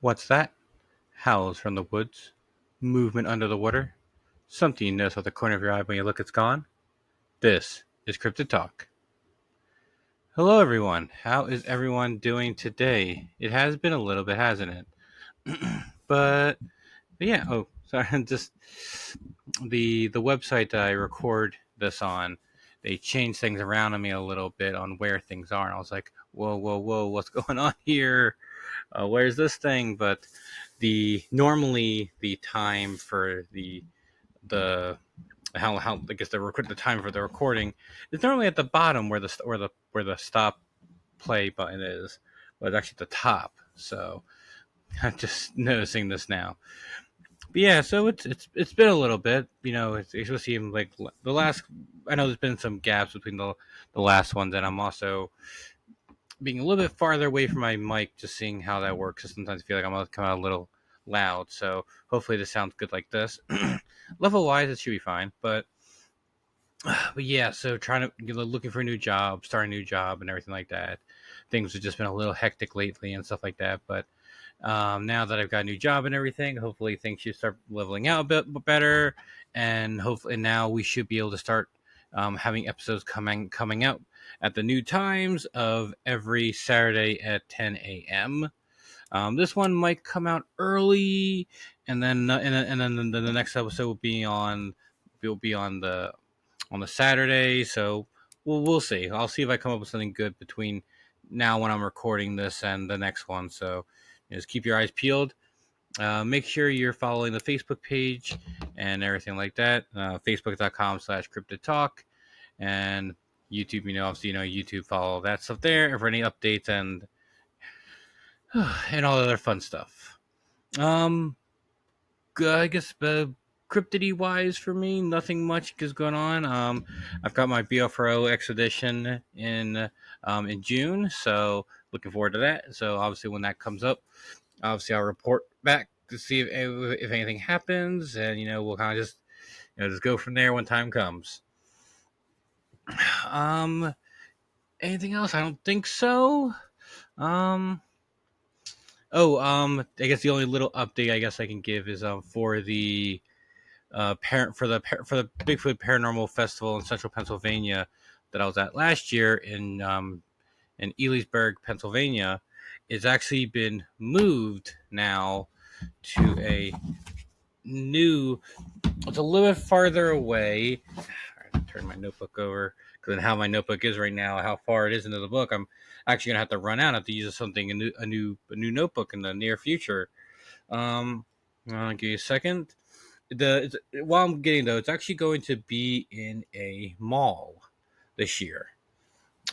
What's that? Howls from the woods. Movement under the water. Something you notice at the corner of your eye when you look it's gone. This is Cryptid Talk. Hello everyone. How is everyone doing today? It has been a little bit, hasn't it? but yeah, sorry, just the website that I record this on, they changed things around on me a little bit on where things are. And I was like, whoa, what's going on here? Where's this thing? But normally the time for the how I guess the time for the recording is normally at the bottom where the stop play button is, but it's actually at the top. So I'm just noticing this now. But yeah, so it's been a little bit, especially in like the last. I know there's been some gaps between the last ones, and I'm also being a little bit farther away from my mic, just seeing how that works. Cause sometimes I feel like I'm gonna come out a little loud. So hopefully this sounds good like this. Level wise, it should be fine. But yeah, so trying to looking for a new job, start a new job, and everything like that. Things have just been a little hectic lately and stuff like that. But now that I've got a new job and everything, hopefully things should start leveling out a bit better, and hopefully now we should be able to start having episodes coming out at the new times of every Saturday at 10 a.m. This one might come out early, and then the next episode will be on the Saturday. So we'll see. I'll see if I come up with something good between now when I'm recording this and the next one. So just keep your eyes peeled. Make sure you're following the Facebook page and everything like that. Facebook.com/Cryptid Talk and YouTube. Obviously, YouTube. Follow that stuff there for any updates and all the other fun stuff. Um, I guess cryptidy wise for me, nothing much is going on. I've got my BFRO expedition in June, so looking forward to that. So obviously when that comes up, obviously I'll report back to see if anything happens, and we'll kind of just go from there when time comes. Um, Anything else? I don't think so. Um. I guess the only little update I guess I can give is for the parent for the Bigfoot Paranormal Festival in Central Pennsylvania that I was at last year in Elysburg, Pennsylvania. It's actually been moved now to a new. It's a little bit farther away. I have to turn my notebook over because how my notebook is right now, how far it is into the book, I'm actually gonna have to run out. I have to use something a new notebook in the near future. I'll give you a second. While I'm getting though, it's actually going to be in a mall this year.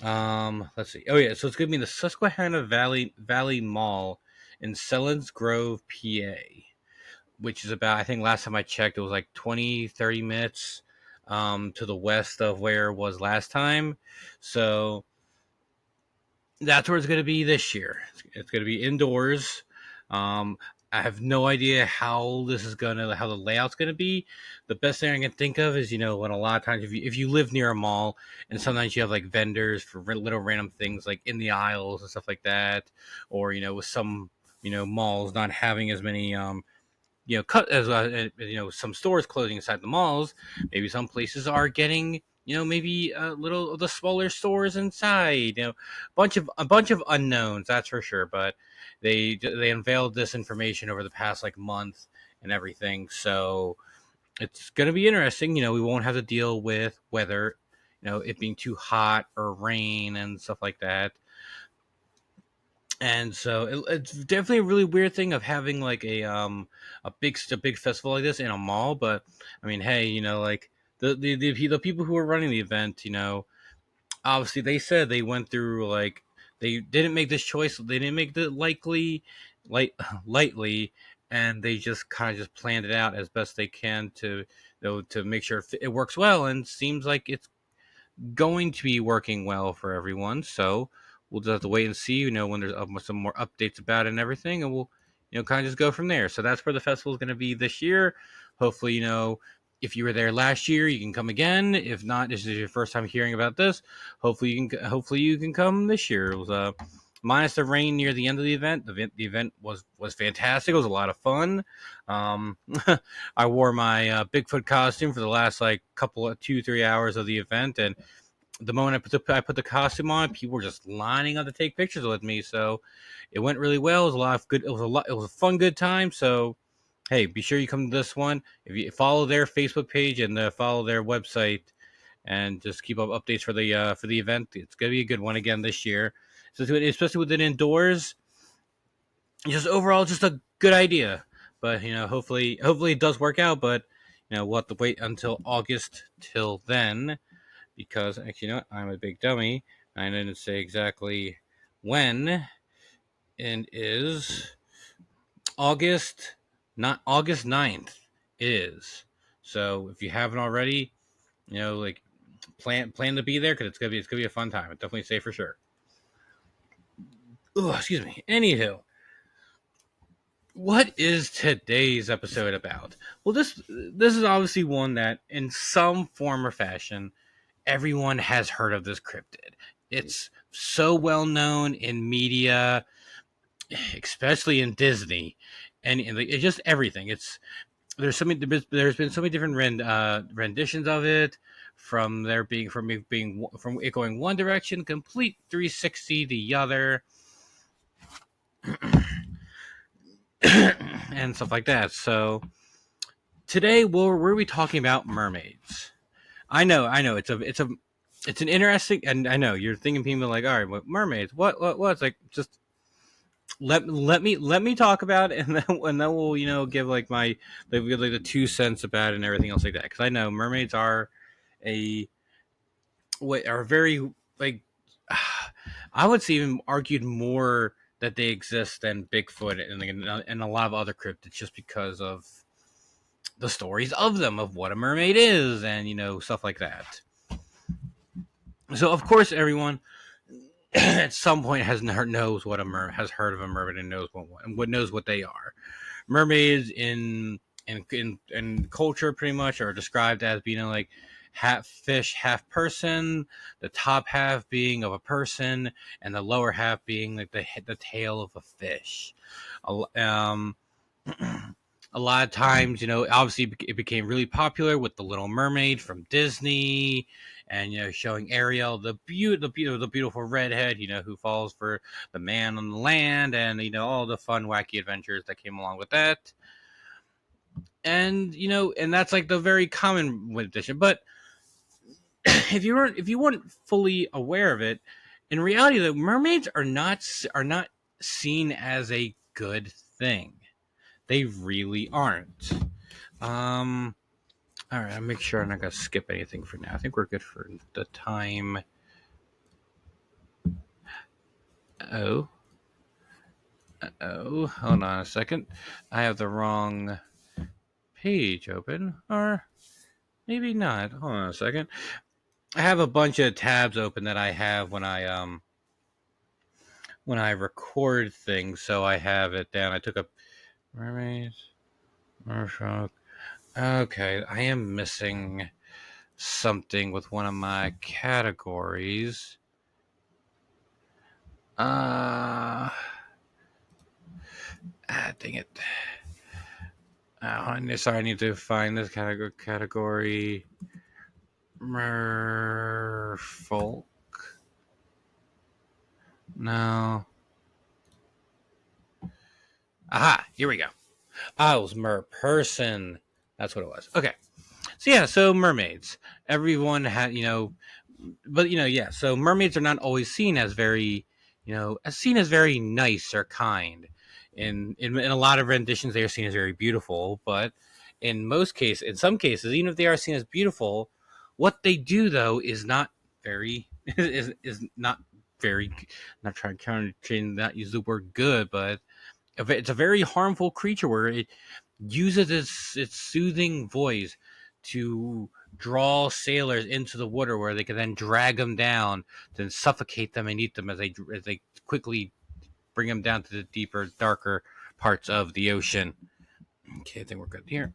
Let's see. Oh yeah, so it's going to be in the Susquehanna Valley Mall in Sellens Grove, PA, which is about, I think last time I checked, it was like 20-30 minutes to the west of where it was last time. So that's where it's going to be this year. It's going to be indoors. Um, I have no idea how how the layout's gonna be. The best thing I can think of is, when a lot of times if you live near a mall and sometimes you have like vendors for little random things like in the aisles and stuff like that, or with some malls not having as many cut as some stores closing inside the malls. Maybe some places are getting maybe a little of the smaller stores inside. A bunch of unknowns, that's for sure. But they unveiled this information over the past like month and everything, so it's gonna be interesting. We won't have to deal with weather, it being too hot or rain and stuff like that. And so it's definitely a really weird thing of having like a big festival like this in a mall. But I mean, hey, like the people who are running the event, obviously they said they went through like they didn't make this choice, they didn't make the light lightly, and they just kind of just planned it out as best they can to make sure it works well, and seems like it's going to be working well for everyone. So we'll just have to wait and see, when there's some more updates about it and everything, and we'll, kind of just go from there. So that's where the festival is going to be this year. Hopefully, if you were there last year, you can come again. If not, this is your first time hearing about this. Hopefully, you can come this year. It was minus the rain near the end of the event. The event was fantastic. It was a lot of fun. I wore my Bigfoot costume for the last like couple of 2-3 hours of the event, and the moment I put the costume on, people were just lining up to take pictures with me. So it went really well. It was a lot of good. It was a fun, good time. So hey, be sure you come to this one. If you follow their Facebook page and follow their website, and just keep up updates for the event. It's gonna be a good one again this year. So especially with it indoors, just overall, just a good idea. But hopefully it does work out. But we'll have to wait until August till then, because actually, I'm a big dummy. I didn't say exactly when. And is August, not August 9th. It is. So if you haven't already, like plan to be there, because it's gonna be a fun time. I'd definitely say for sure. Oh, excuse me. Anywho, what is today's episode about? Well, this is obviously one that, in some form or fashion, everyone has heard of this cryptid. It's so well known in media, especially in Disney, and it's just everything. There's been so many different renditions of it, from it going one direction, complete 360 the other, and stuff like that. So today we're we talking about mermaids. I know it's an interesting, and I know you're thinking, people like, all right, what mermaids? What? It's like, just let me talk about it, and then we'll give like the 2 cents about it and everything else like that, because I know mermaids are very, like, I would say even argued more that they exist than Bigfoot and a lot of other cryptids, just because of the stories of them, of what a mermaid is, and stuff like that. So of course everyone at some point has heard of a mermaid and knows what they are. Mermaids in culture pretty much are described as being like half fish, half person. The top half being of a person, and the lower half being like the tail of a fish. A lot of times, obviously it became really popular with the Little Mermaid from Disney, and showing Ariel, the beautiful redhead, who falls for the man on the land, and all the fun, wacky adventures that came along with that. And and that's like the very common edition. But if you weren't fully aware of it, in reality, the mermaids are not seen as a good thing. They really aren't. All right, I'll make sure I'm not gonna skip anything for now. I think we're good for the time. Oh, hold on a second. I have the wrong page open, or maybe not. Hold on a second. I have a bunch of tabs open that I have when I record things, so I have it down. I took a mermaids, Merfolk. Okay, I am missing something with one of my categories. Dang it. Sorry, I need to find this category. Merfolk. No. Aha, here we go. It was merperson. That's what it was. Okay. So mermaids. Everyone had, but yeah. So mermaids are not always seen as very, very nice or kind. In a lot of renditions, they are seen as very beautiful. But in some cases, even if they are seen as beautiful, what they do though is not very is not very. Not trying to not use the word good, but it's a very harmful creature where it uses its soothing voice to draw sailors into the water, where they can then drag them down, then suffocate them and eat them as they quickly bring them down to the deeper, darker parts of the ocean. Okay, I think we're good here.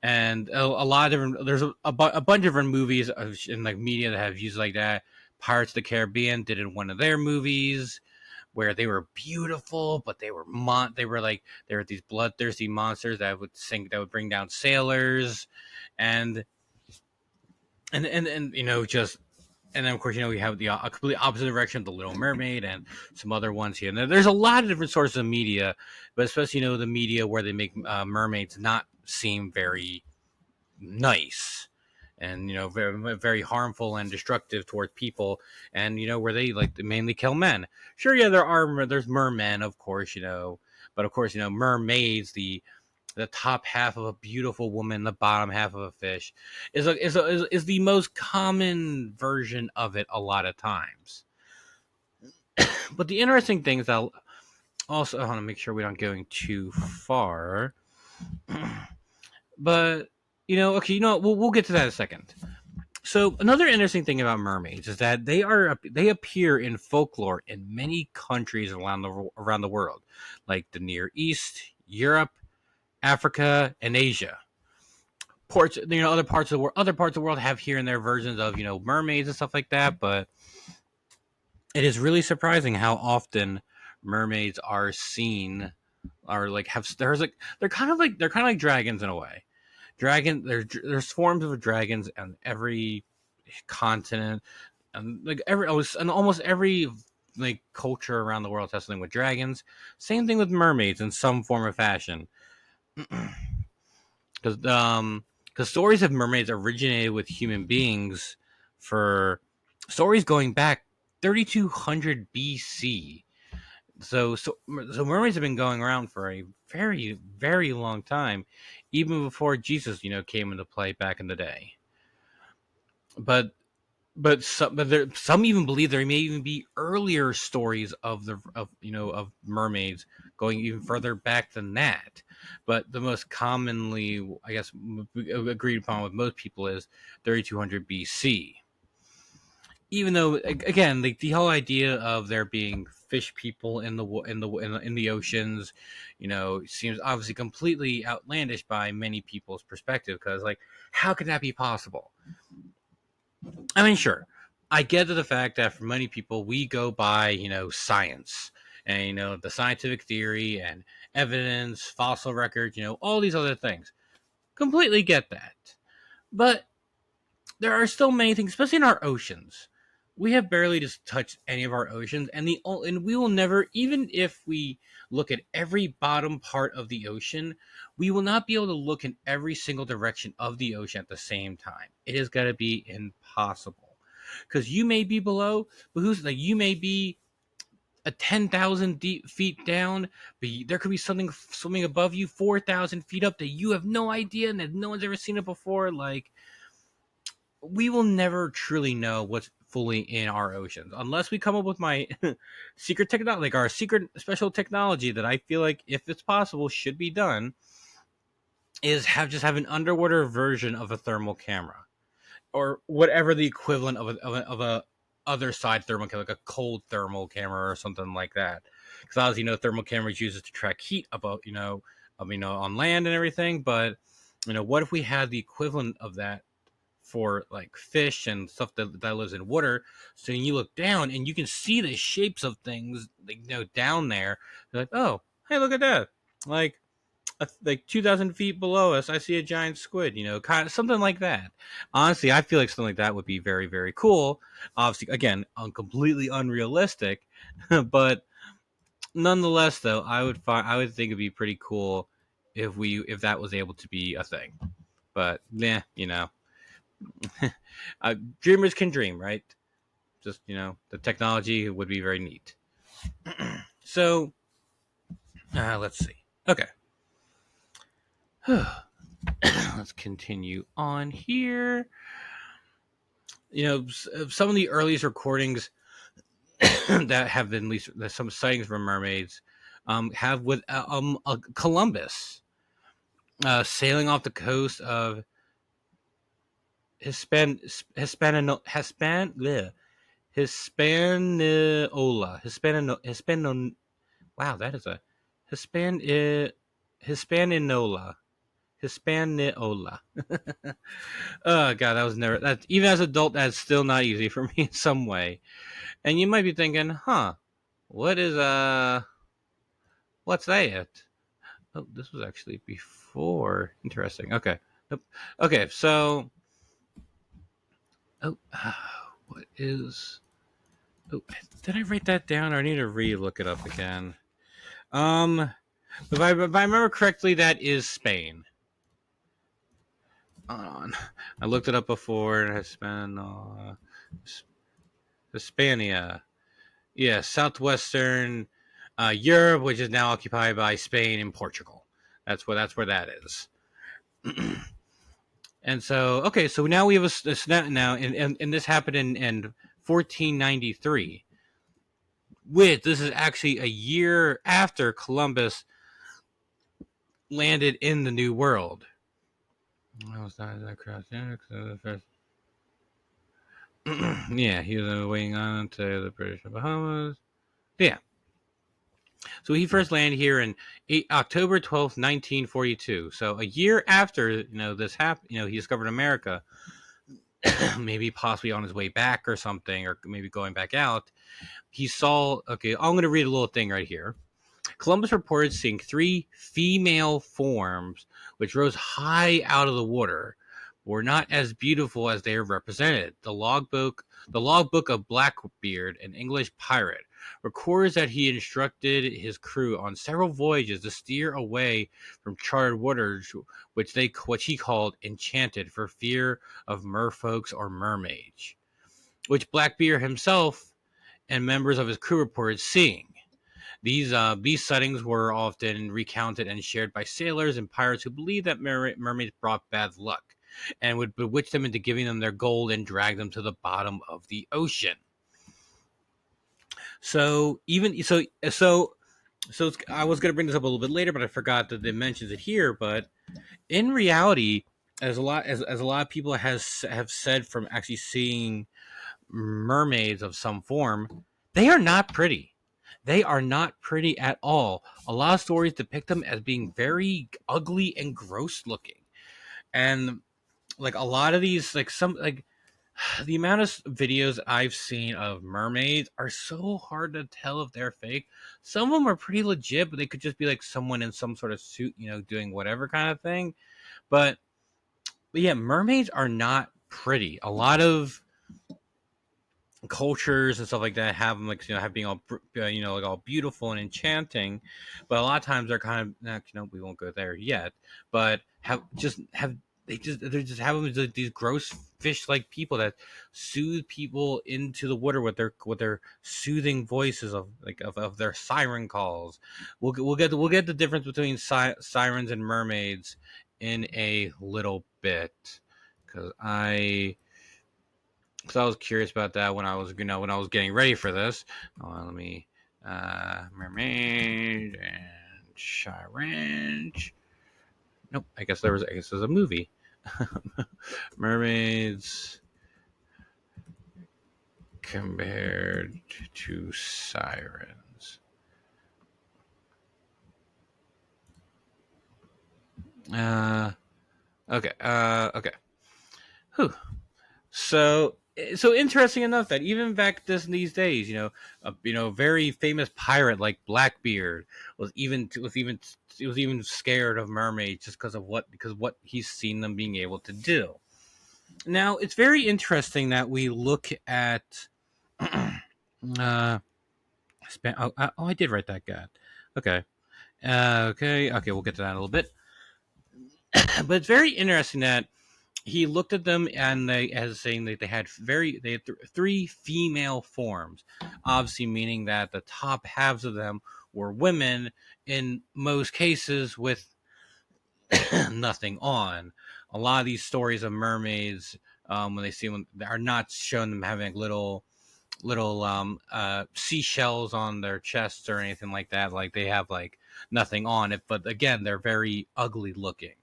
And a lot of different, there's a bunch of different movies in like media that have used like that. Pirates of the Caribbean did it in one of their movies. where they were beautiful, but they were like they were these bloodthirsty monsters that would bring down sailors, and and just and then of course we have the a completely opposite direction of the Little Mermaid and some other ones here. And there's a lot of different sources of media, but especially the media where they make mermaids not seem very nice and very very harmful and destructive towards people, and where they like to mainly kill men. Sure, yeah, there's mermen, of course, but of course mermaids, the top half of a beautiful woman, the bottom half of a fish, is the most common version of it a lot of times. But the interesting thing is that also I want to make sure we don't going too far. But okay, we'll get to that in a second. So another interesting thing about mermaids is that they appear in folklore in many countries around the world, like the Near East, Europe, Africa, and Asia. Other parts of the world have here and there versions of mermaids and stuff like that, but it is really surprising how often mermaids are seen, are like have there's like they're kind of like dragons in a way. There's forms of dragons on every continent, and and almost every like culture around the world has something with dragons. Same thing with mermaids in some form or fashion. Because stories of mermaids originated with human beings for stories going back 3200 BC. So mermaids have been going around for a very very long time, even before Jesus came into play back in the day. But some even believe there may even be earlier stories of mermaids going even further back than that. But the most commonly, I guess, agreed upon with most people is 3200 BC. Even though, again, the whole idea of there being fish people in the oceans, seems obviously completely outlandish by many people's perspective. Because, like, how could that be possible? I mean, sure, I get to the fact that for many people, we go by, science and, the scientific theory and evidence, fossil records, all these other things. Completely get that. But there are still many things, especially in our oceans. We have barely just touched any of our oceans, and we will never, even if we look at every bottom part of the ocean, we will not be able to look in every single direction of the ocean at the same time. It is going to be impossible because you may be below, but you may be a 10,000 feet down, but there could be something swimming above you 4,000 feet up that you have no idea and that no one's ever seen it before. Like, we will never truly know what's fully in our oceans unless we come up with my secret technology, like our secret special technology that I feel like, if it's possible, should be done, is have an underwater version of a thermal camera or whatever the equivalent of a other side thermal camera, like a cold thermal camera or something like that. Because obviously, thermal cameras uses to track heat on land and everything. But what if we had the equivalent of that for like fish and stuff that lives in water? So you look down and you can see the shapes of things, like, down there. You're like, oh, hey, look at that! Like 2,000 feet below us, I see a giant squid. Kind of something like that. Honestly, I feel like something like that would be very very cool. Obviously, again, completely unrealistic, but nonetheless, though, I would think it'd be pretty cool if that was able to be a thing. But yeah, dreamers can dream, right? Just the technology would be very neat. So let's see. Okay, let's continue on here. Some of the earliest recordings that have been least some sightings from mermaids have with Columbus sailing off the coast of Hispaniola. Wow, that is a Hispaniola. Hispaniola. Oh god, even as an adult, that's still not easy for me in some way. And you might be thinking, huh? What is what's that? Oh, this was actually before. Interesting. Okay. Nope. Okay, so oh, what is? Oh, did I write that down, or I need to re-look it up again? If I remember correctly, that is Spain. Hold on, I looked it up before, and I spent Hispania. Yeah, southwestern Europe, which is now occupied by Spain and Portugal. That's where that is. And so, okay, so now we have a snap now, and this happened in 1493. Which this is actually a year after Columbus landed in the New World. Yeah, he was waiting on to the British Bahamas. Yeah, so he first landed here in October 12th, 1942. So a year after this happened, he discovered America. Maybe possibly on his way back or something, or maybe going back out. He saw. Okay, I'm going to read a little thing right here. Columbus reported seeing three female forms which rose high out of the water, were not as beautiful as they are represented. The logbook of Blackbeard, an English pirate, records that he instructed his crew on several voyages to steer away from charted waters, which he called enchanted, for fear of merfolks or mermaids, which Blackbeard himself and members of his crew reported seeing. These sightings were often recounted and shared by sailors and pirates who believed that mermaids brought bad luck and would bewitch them into giving them their gold and drag them to the bottom of the ocean. So even I was going to bring this up a little bit later, but I forgot that it mentions it here. But in reality, as a lot of people have said from actually seeing mermaids of some form, they are not pretty. They are not pretty at all. A lot of stories depict them as being very ugly and gross looking. And like a lot of these, like the amount of videos I've seen of mermaids are so hard to tell if they're fake. Some of them are pretty legit, but they could just be like someone in some sort of suit, doing whatever kind of thing. But yeah, mermaids are not pretty. A lot of cultures and stuff like that have them like have being all like all beautiful and enchanting, but a lot of times they're kind of we won't go there yet, but they just have them as these gross fish like people that soothe people into the water with their soothing voices of their siren calls. We'll get the difference between sirens and mermaids in a little bit, because I was curious about that when I was getting ready for this. Let me mermaid and shy ranch. Nope, I guess there's a movie. Mermaids compared to sirens. Uh okay. Okay. Whew. So interesting enough that even back these days, a very famous pirate like Blackbeard was even scared of mermaids just because what he's seen them being able to do. Now it's very interesting that we look at uh I did write that guy. Okay. Okay, we'll get to that in a little bit. But it's very interesting that he looked at them and as saying that they had three female forms, obviously meaning that the top halves of them were women in most cases with nothing on. A lot of these stories of mermaids, when they see them, are not showing them having little seashells on their chests or anything like that. Like they have like nothing on it, but again, they're very ugly looking,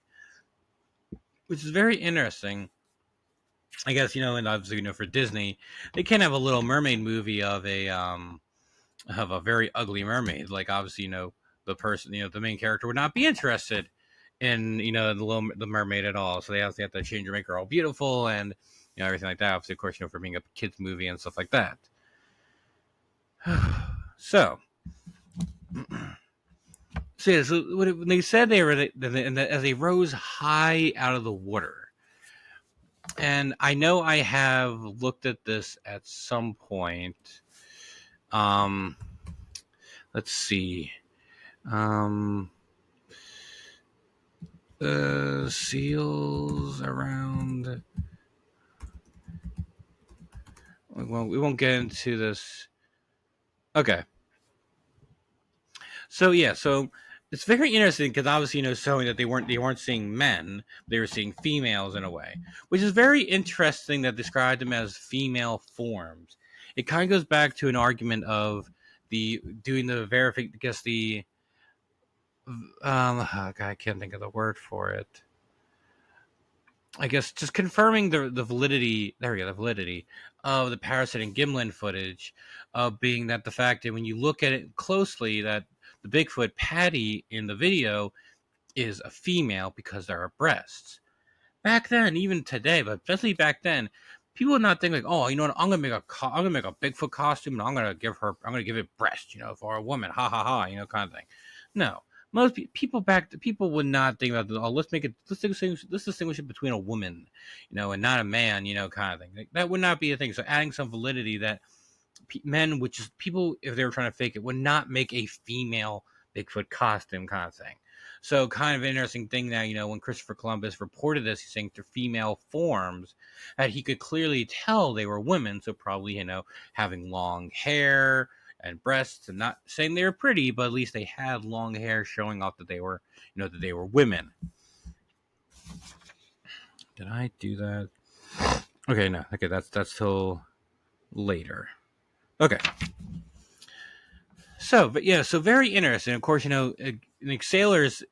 which is very interesting. I guess and obviously for Disney, they can't have a Little Mermaid movie of a very ugly mermaid. Like obviously, the person, the main character would not be interested in the mermaid at all. So they obviously have to change her, make her all beautiful and everything like that. Obviously, of course, for being a kids movie and stuff like that. So, so when they said they were, as they rose high out of the water, and I know I have looked at this at some point. Um, let's see. Um, Seals around. Well, we won't get into this. Okay. So yeah, so it's very interesting because obviously showing that they weren't seeing men, they were seeing females in a way, which is very interesting that described them as female forms. It kind of goes back to an argument of the doing the verification. I guess the oh God, I can't think of the word for it. I guess just confirming the validity. There we go, the validity of the Parasite and Gimlin footage, being that the fact that when you look at it closely, that the Bigfoot Patty in the video is a female because there are breasts. Back then, even today, but especially back then, people would not think like, oh, you know what, I'm gonna make a Bigfoot costume and I'm gonna give it breasts, for a woman, ha ha ha, kind of thing. No, most people would not think about this. Oh, let's distinguish it between a woman, and not a man, kind of thing. Like, that would not be a thing. So adding some validity that men, which is people, if they were trying to fake it, would not make a female Bigfoot costume kind of thing. So kind of an interesting thing now, when Christopher Columbus reported this, he's saying they're female forms, that he could clearly tell they were women. So probably, having long hair and breasts, and not saying they were pretty, but at least they had long hair showing off that they were, that they were women. Did I do that? Okay, no. Okay, that's till later. Okay. So, but yeah, so very interesting. Of course, like sailors,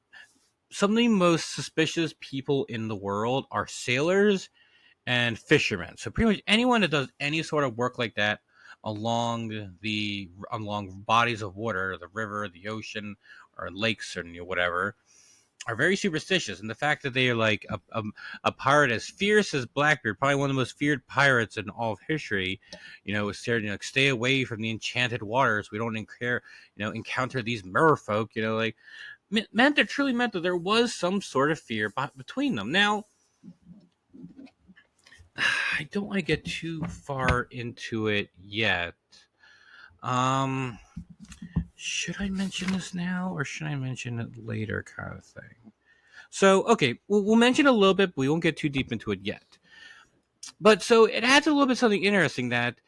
some of the most suspicious people in the world are sailors and fishermen. So pretty much anyone that does any sort of work like that along bodies of water, the river, the ocean, or lakes, or whatever, are very superstitious. And the fact that they are like a pirate as fierce as Blackbeard, probably one of the most feared pirates in all of history, was said, like, stay away from the enchanted waters. We don't encounter these merfolk, like, truly meant that there was some sort of fear between them. Now, I don't want to get too far into it yet. Um, should I mention this now or should I mention it later, kind of thing? So, okay, we'll mention a little bit, but we won't get too deep into it yet. But so it adds a little bit something interesting that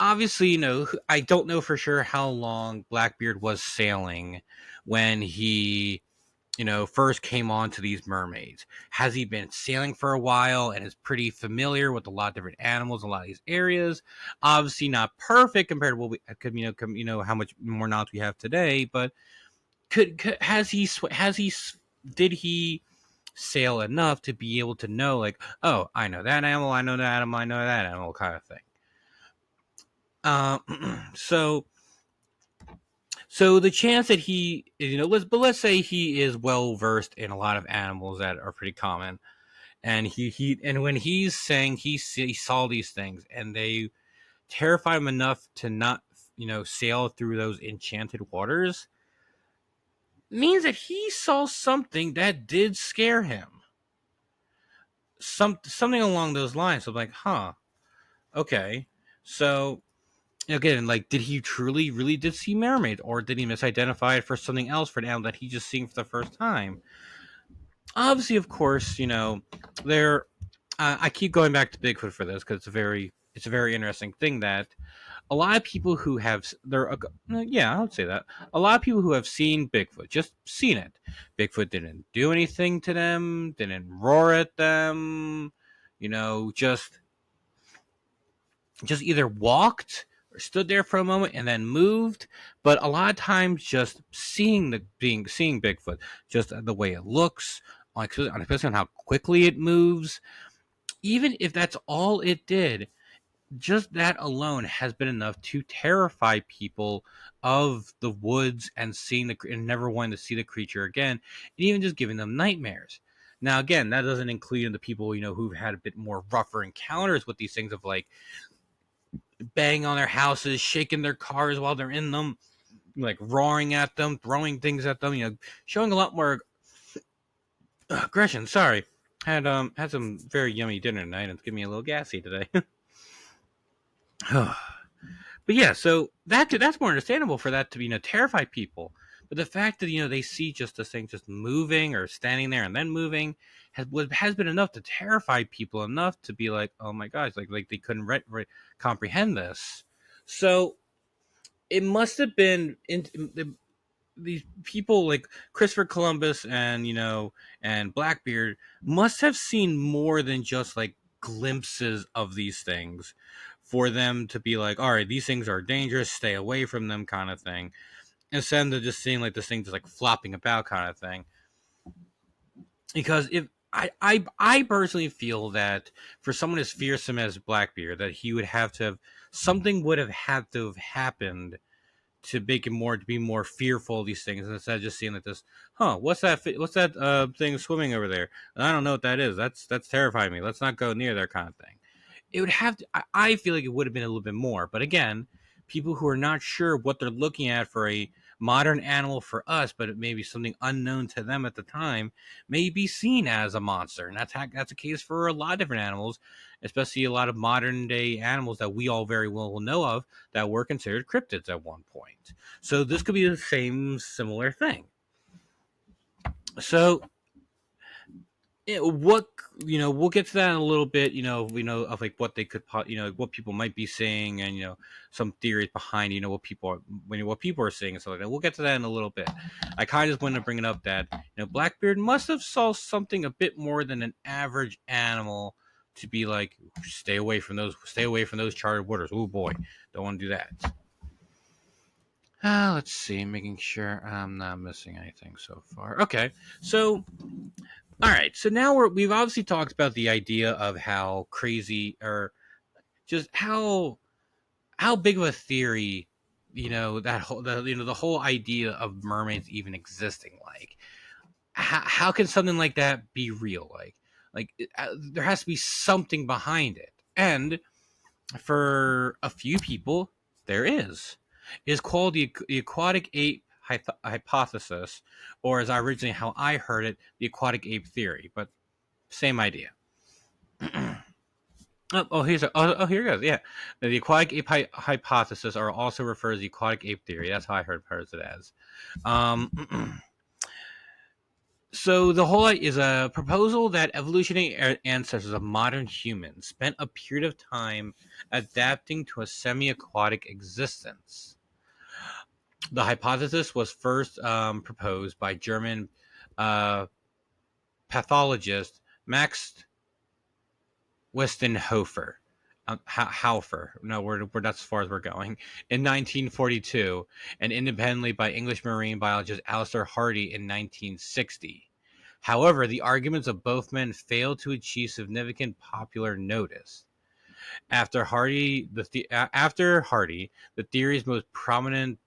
obviously, I don't know for sure how long Blackbeard was sailing when he, first came on to these mermaids. Has he been sailing for a while and is pretty familiar with a lot of different animals, a lot of these areas? Obviously, not perfect compared to what we could, how much more knowledge we have today. But did he sail enough to be able to know, like, oh, I know that animal, I know that animal, I know that animal, kind of thing. So the chance that he, let's say he is well versed in a lot of animals that are pretty common, and and when he's saying he saw these things and they terrified him enough to not, sail through those enchanted waters, means that he saw something that did scare him. Something along those lines. So I'm like, huh, okay. So again, like, did he truly really did see mermaid, or did he misidentify it for something else, for an animal that he just seen for the first time? Obviously, of course, there. I keep going back to Bigfoot for this because it's a very interesting thing that a lot of people who have yeah, I would say that a lot of people who have seen Bigfoot, just seen it. Bigfoot didn't do anything to them, didn't roar at them, just either walked or stood there for a moment and then moved. But a lot of times, just seeing Bigfoot, just the way it looks, especially on how quickly it moves, even if that's all it did, just that alone has been enough to terrify people of the woods and and never wanting to see the creature again, and even just giving them nightmares. Now, again, that doesn't include the people who've had a bit more rougher encounters with these things, of like banging on their houses, shaking their cars while they're in them, like roaring at them, throwing things at them, showing a lot more aggression. Sorry. Had some very yummy dinner tonight and it's giving me a little gassy today. But yeah, so that's more understandable for that to terrify people. But the fact that they see just this thing just moving or standing there and then moving has been enough to terrify people enough to be like, oh my gosh, like they couldn't comprehend this. So it must have been these people like Christopher Columbus and and Blackbeard must have seen more than just like glimpses of these things for them to be like, all right, these things are dangerous, stay away from them, kind of thing, instead of just seeing like this thing just like flopping about, kind of thing. Because if I personally feel that for someone as fearsome as Blackbeard, that he would have to have something would have had to have happened to make it to be more fearful of these things instead of just seeing like this. What's that? What's that thing swimming over there? I don't know what that is. That's terrifying me. Let's not go near there, kind of thing. It would have to. I feel like it would have been a little bit more. But again, people who are not sure what they're looking at for a modern animal for us, but it may be something unknown to them at the time, may be seen as a monster, and that's a case for a lot of different animals, especially a lot of modern day animals that we all very well know of that were considered cryptids at one point. So this could be the same similar thing. So what we'll get to that in a little bit, of like what they could what people might be saying, and some theories behind what people are saying and stuff like that. We'll get to that in a little bit. I kind of just wanted to bring it up that Blackbeard must have saw something a bit more than an average animal to be like, stay away from those charted waters. Oh boy, don't want to do that. Let's see, making sure I'm not missing anything so far. Okay, so all right, so now we've obviously talked about the idea of how crazy or just how big of a theory, that whole the whole idea of mermaids even existing. Like, how can something like that be real? There has to be something behind it, and for a few people, there is. It is called the aquatic ape hypothesis, or as how I heard it, the aquatic ape theory. But same idea. Here it goes. Yeah, the aquatic ape hypothesis, or also refers to the aquatic ape theory. That's how I heard it as. So the whole is a proposal that evolutionary ancestors of modern humans spent a period of time adapting to a semi-aquatic existence. The hypothesis was first proposed by German pathologist Max Westenhofer. Haufer. No, we're that's as far as we're going. In 1942, and independently by English marine biologist Alistair Hardy in 1960. However, the arguments of both men failed to achieve significant popular notice. After Hardy, the theory's most prominent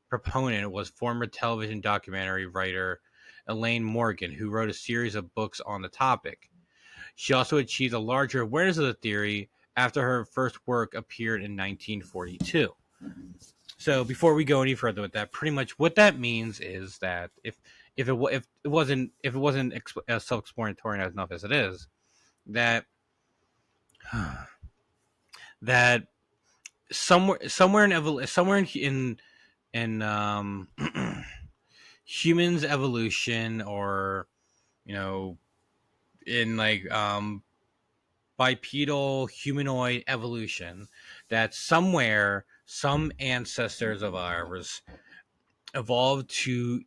proponent was former television documentary writer Elaine Morgan, who wrote a series of books on the topic. She also achieved a larger awareness of the theory after her first work appeared in 1942. So before we go any further with that, pretty much what that means is that if it wasn't as self-explanatory enough as it is, that that somewhere in humans evolution, or in like bipedal humanoid evolution, that somewhere some ancestors of ours evolved to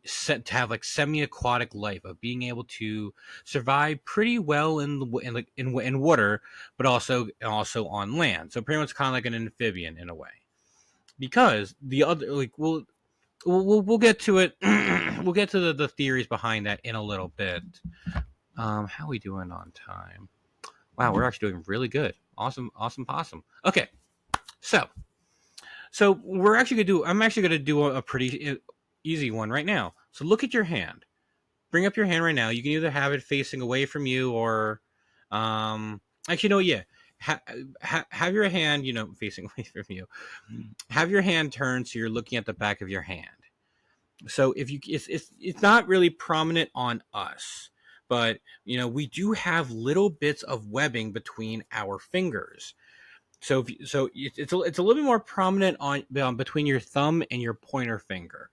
have like semi-aquatic life, of being able to survive pretty well in water, but also on land. So pretty much kind of like an amphibian in a way. Because the other, like, we'll get to it. We'll get to the theories behind that in a little bit. How are we doing on time? Wow, we're actually doing really good. Awesome possum. Okay, so we're actually I'm actually gonna do a pretty easy one right now. So look at your hand. Bring up your hand right now. You can either have it facing away from you, or actually no, yeah. have your hand, facing away from you. Have your hand turned so you're looking at the back of your hand. So if you, it's not really prominent on us, but we do have little bits of webbing between our fingers. So it's a little bit more prominent on between your thumb and your pointer finger.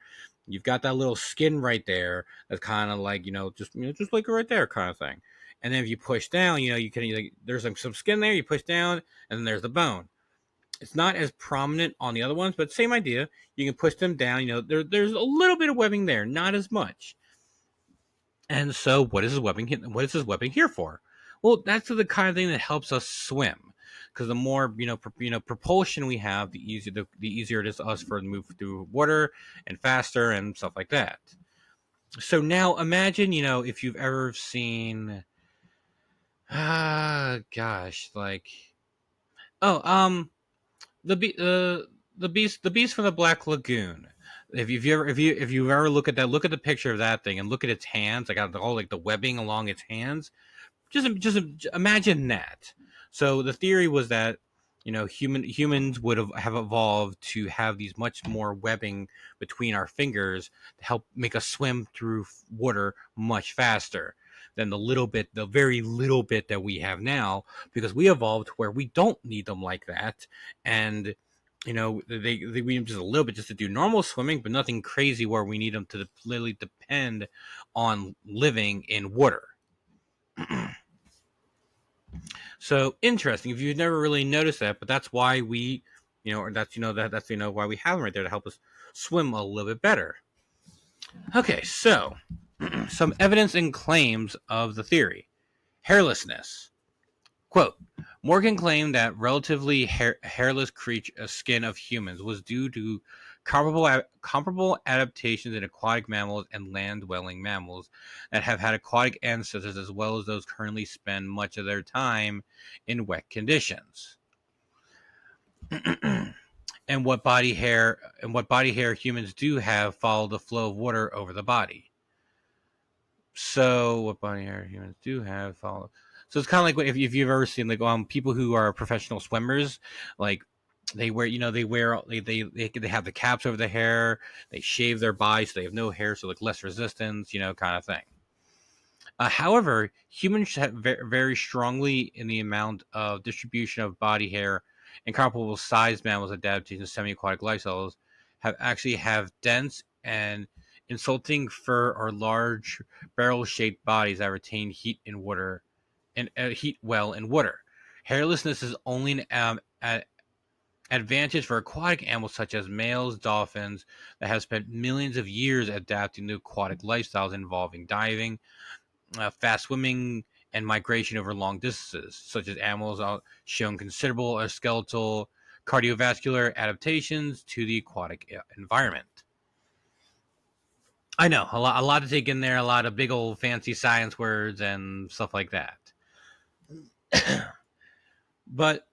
You've got that little skin right there that's kind of like just like right there kind of thing. And then if you push down, you can like there's some skin there. You push down, and then there's the bone. It's not as prominent on the other ones, but same idea. You can push them down. There's a little bit of webbing there, not as much. And so, what is this webbing? What is this webbing here for? Well, that's the kind of thing that helps us swim, because the more propulsion we have, the easier it is to us for to move through water and faster and stuff like that. So now imagine, if you've ever seen, gosh, like, oh, the beast from the Black Lagoon. If you ever look at the picture of that thing and look at its hands, like all like the webbing along its hands, just imagine that. So the theory was that humans would have evolved to have these much more webbing between our fingers to help make us swim through water much faster than the very little bit that we have now, because we evolved where we don't need them like that. And they we need them just a little bit just to do normal swimming, but nothing crazy where we need them to literally depend on living in water. So interesting. If you've never really noticed that, but that's why we, or that's why we have them right there to help us swim a little bit better. Okay, so some evidence and claims of the theory. Hairlessness. Quote, Morgan claimed that relatively hairless skin of humans was due to comparable adaptations in aquatic mammals and land-dwelling mammals that have had aquatic ancestors, as well as those currently spend much of their time in wet conditions. and what body hair humans do have follow the flow of water over the body. So what body hair humans do have follow. So it's kind of like if you've ever seen like people who are professional swimmers, like they wear they have the caps over the hair, they shave their body so they have no hair, so like less resistance, kind of thing. However, humans have very strongly in the amount of distribution of body hair and comparable sized mammals adapted to semi-aquatic lifestyles have dense and insulting fur or large barrel-shaped bodies that retain heat in water and heat well in water. Hairlessness is only an advantage for aquatic animals such as males, dolphins that have spent millions of years adapting to aquatic lifestyles involving diving, fast swimming, and migration over long distances, such as animals shown considerable skeletal cardiovascular adaptations to the aquatic environment. I know, a lot to take in there, a lot of big old fancy science words and stuff like that. But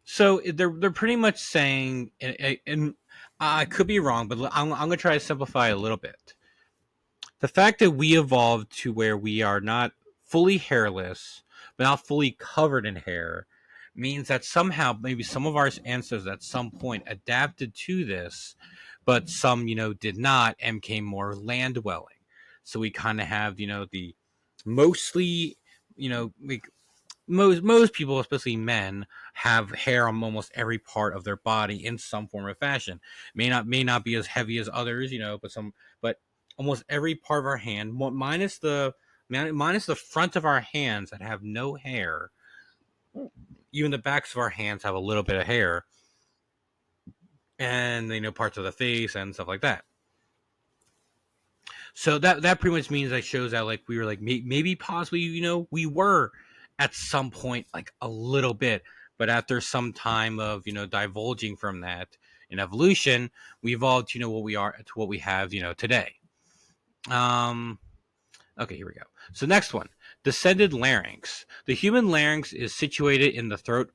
so they're pretty much saying, and I could be wrong, but I'm going to try to simplify a little bit. The fact that we evolved to where we are not fully hairless, but not fully covered in hair, means that somehow maybe some of our ancestors at some point adapted to this, but some did not and became more land dwelling. So we kind of have the mostly like most people, especially men, have hair on almost every part of their body in some form or fashion. May not be as heavy as others, but almost every part of our hand, minus the front of our hands that have no hair. Even the backs of our hands have a little bit of hair, and parts of the face and stuff like that. So that pretty much means that shows that like we were like maybe possibly we were at some point like a little bit, but after some time of divulging from that in evolution, we evolved to what we are to what we have today. Okay, here we go. So next one, descended larynx. The human larynx is situated in the throat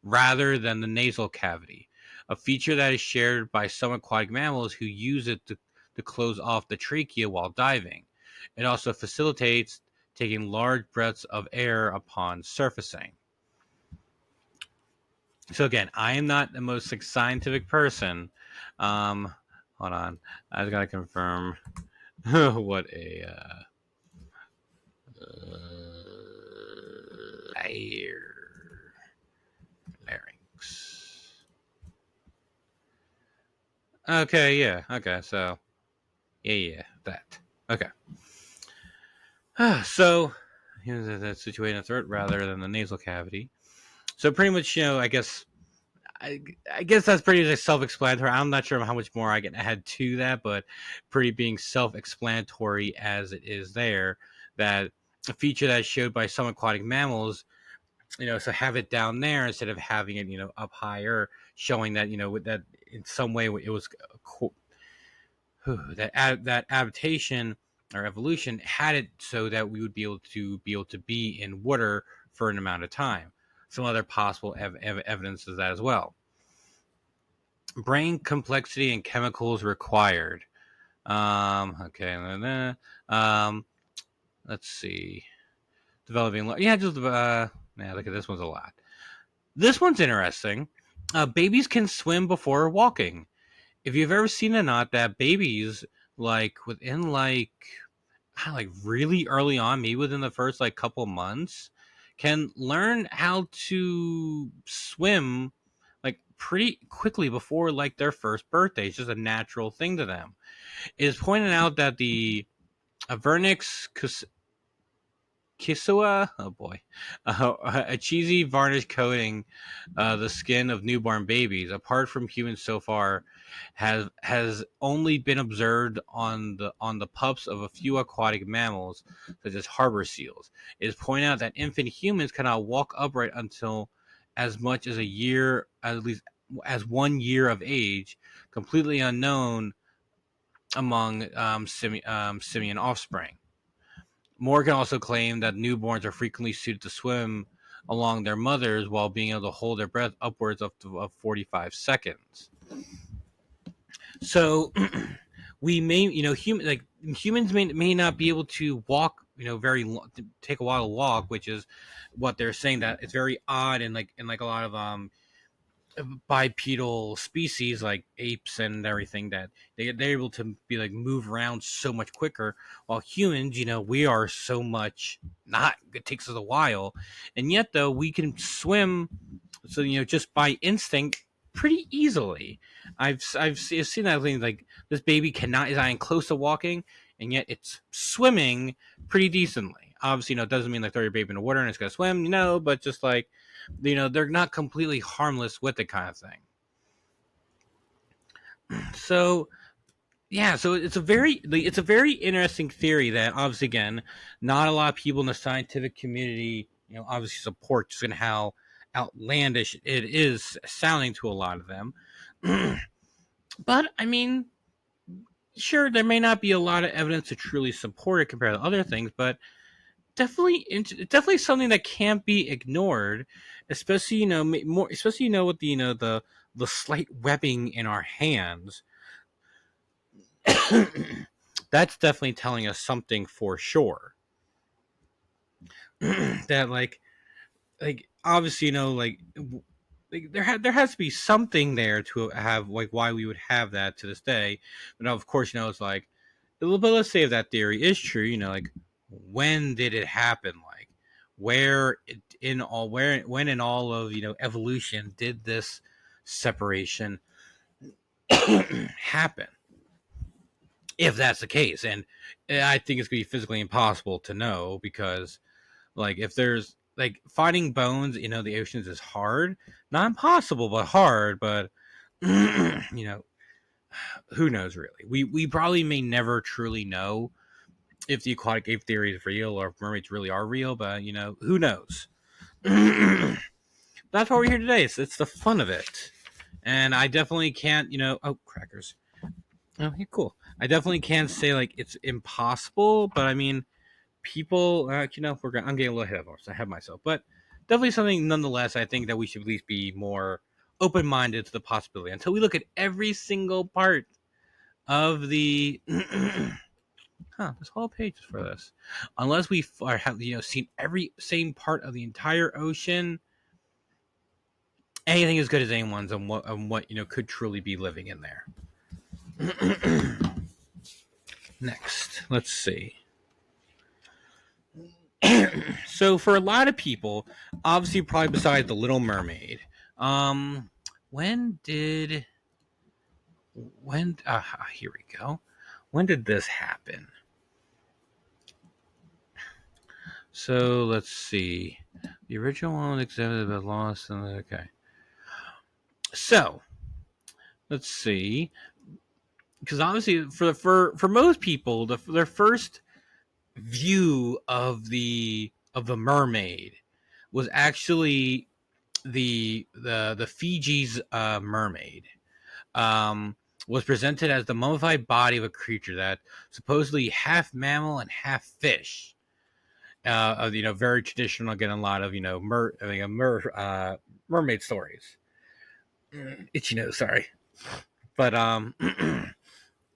rather than the nasal cavity, a feature that is shared by some aquatic mammals who use it to close off the trachea while diving. It also facilitates taking large breaths of air upon surfacing. So again, I am not the most scientific person. Um, hold on, I just gotta confirm what a larynx. Okay, yeah, okay, so yeah, that. Okay. So here's the situated in the throat rather than the nasal cavity. So pretty much, I, I guess that's pretty like self-explanatory. I'm not sure how much more I can add to that, but pretty being self-explanatory as it is there. That a feature that's showed by some aquatic mammals, so have it down there instead of having it, up higher, showing that that in some way it was that adaptation or evolution had it so that we would be able to be in water for an amount of time. Some other possible evidence is that as well. Brain complexity and chemicals required. Okay. Um, let's see. Developing. Yeah, just look at this one's a lot. This one's interesting. Babies can swim before walking. If you've ever seen or not, that babies within really early on, maybe within the first couple months, can learn how to swim pretty quickly before their first birthday. It's just a natural thing to them. It is pointed out that the Vernix Kisua, oh boy, a cheesy varnish coating the skin of newborn babies, apart from humans so far, has only been observed on the pups of a few aquatic mammals, such as harbor seals. It is pointed out that infant humans cannot walk upright until as much as a year, at least as 1 year of age, completely unknown among simian offspring. Moore can also claim that newborns are frequently suited to swim along their mothers while being able to hold their breath upwards of 45 seconds. So we may, humans may not be able to walk, very long, take a while to walk, which is what they're saying, that it's very odd in a lot of bipedal species like apes and everything, that they're able to be move around so much quicker, while humans, we are so much not, it takes us a while, and yet though we can swim, so just by instinct pretty easily. I've seen that thing, this baby cannot is not close to walking, and yet it's swimming pretty decently. Obviously, it doesn't mean throw your baby in the water and it's gonna swim, but just they're not completely harmless with the kind of thing. So yeah, so it's a very interesting theory that obviously, again, not a lot of people in the scientific community, obviously support, just in how outlandish it is sounding to a lot of them. But I mean, sure, there may not be a lot of evidence to truly support it compared to other things, but definitely something that can't be ignored, especially more, especially with the slight webbing in our hands. That's definitely telling us something for sure. That obviously, there has to be something there to have why we would have that to this day. But of course, it's but let's say if that theory is true, when did it happen? When in all of evolution did this separation happen? If that's the case, and I think it's gonna be physically impossible to know, because if there's finding bones, the oceans is hard, not impossible, but hard. But who knows really? We probably may never truly know if the aquatic ape theory is real or if mermaids really are real, but who knows? That's why we're here today. It's the fun of it. And I definitely can't, oh, crackers. Oh, yeah, cool. I definitely can't say it's impossible, but I mean, people, I'm getting a little ahead of myself, but definitely something nonetheless. I think that we should at least be more open-minded to the possibility until we look at every single part of the. This whole page is for this. Unless we have seen every same part of the entire ocean, anything as good as anyone's on what could truly be living in there. Next, let's see. So for a lot of people, obviously probably besides the Little Mermaid, um, when did here we go. When did this happen? So let's see. The original one exhibited but lost. Okay. So let's see. Because obviously, for most people, their first view of the mermaid was actually the Fiji's mermaid. Was presented as the mummified body of a creature that supposedly half mammal and half fish. Very traditional. Again, a lot of mermaid stories. Itchy nose, sorry, but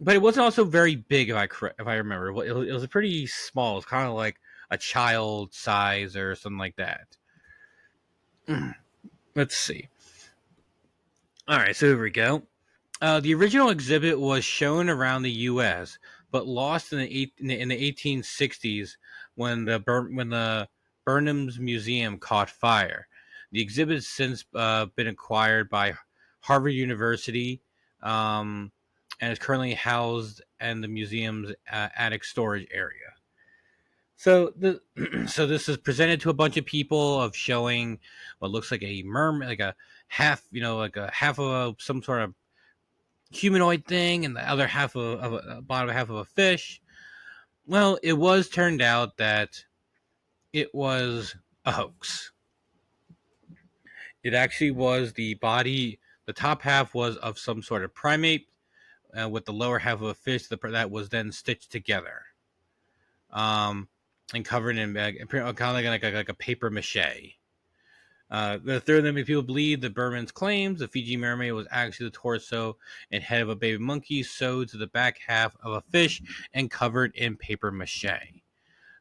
but it wasn't also very big if I remember. It was pretty small. It's kind of like a child size or something like that. Let's see. All right, so here we go. The original exhibit was shown around the U.S., but lost in the 1860s when the Burnham's Museum caught fire. The exhibit has since been acquired by Harvard University, and is currently housed in the museum's attic storage area. So so this is presented to a bunch of people of showing what looks like a mermaid, like a half, like a half of some sort of humanoid thing, and the other half of a bottom half of a fish. Well, it was turned out that it was a hoax. It actually was the body. The top half was of some sort of primate, with the lower half of a fish that was then stitched together, and covered in kind of like a paper mache. The third of many people believe that Berman's claims the Fiji mermaid was actually the torso and head of a baby monkey sewed to the back half of a fish and covered in paper mache.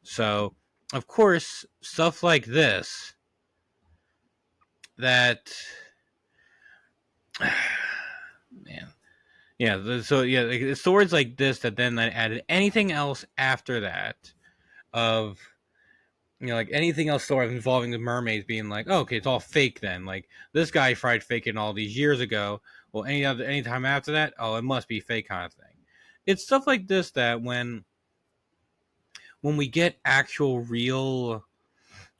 So, of course, stuff like this that man, yeah. So yeah, stories like this that then added anything else after that of like anything else story involving the mermaids being like, oh, okay, it's all fake then. Like this guy tried faking all these years ago. Well, any time after that, oh, it must be fake kind of thing. It's stuff like this that when we get actual real,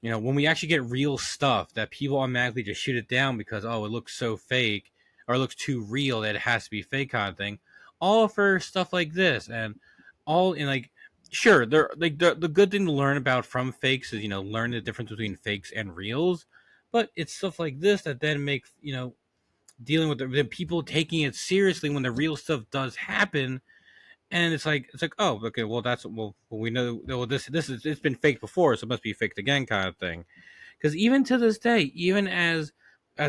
when we actually get real stuff, that people automatically just shoot it down because it looks so fake or it looks too real that it has to be fake kind of thing. All for stuff like this, and all in like sure, they're like the good thing to learn about from fakes is learn the difference between fakes and reals, but it's stuff like this that then make dealing with the people taking it seriously when the real stuff does happen, and it's like oh, okay, well we know, well, this is, it's been faked before, so it must be faked again kind of thing. Because even to this day, even as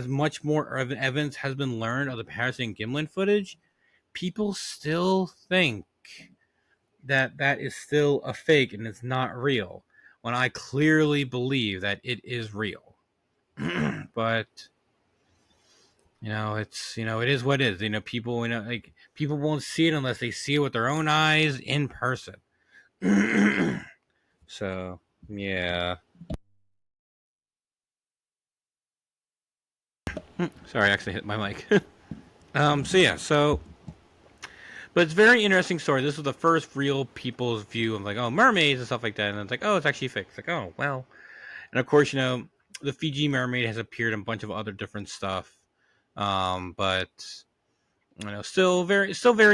much more evidence has been learned of the Patterson Gimlin footage, people still think that is still a fake and it's not real, when I clearly believe that it is real. But it is what it is. People like people won't see it unless they see it with their own eyes in person. So yeah. Sorry, I actually hit my mic. So yeah, but it's a very interesting story. This was the first real people's view of like, oh, mermaids and stuff like that. And it's like, oh, it's actually fake. It's like, oh, well. And of course, the Fiji mermaid has appeared in a bunch of other different stuff. But still very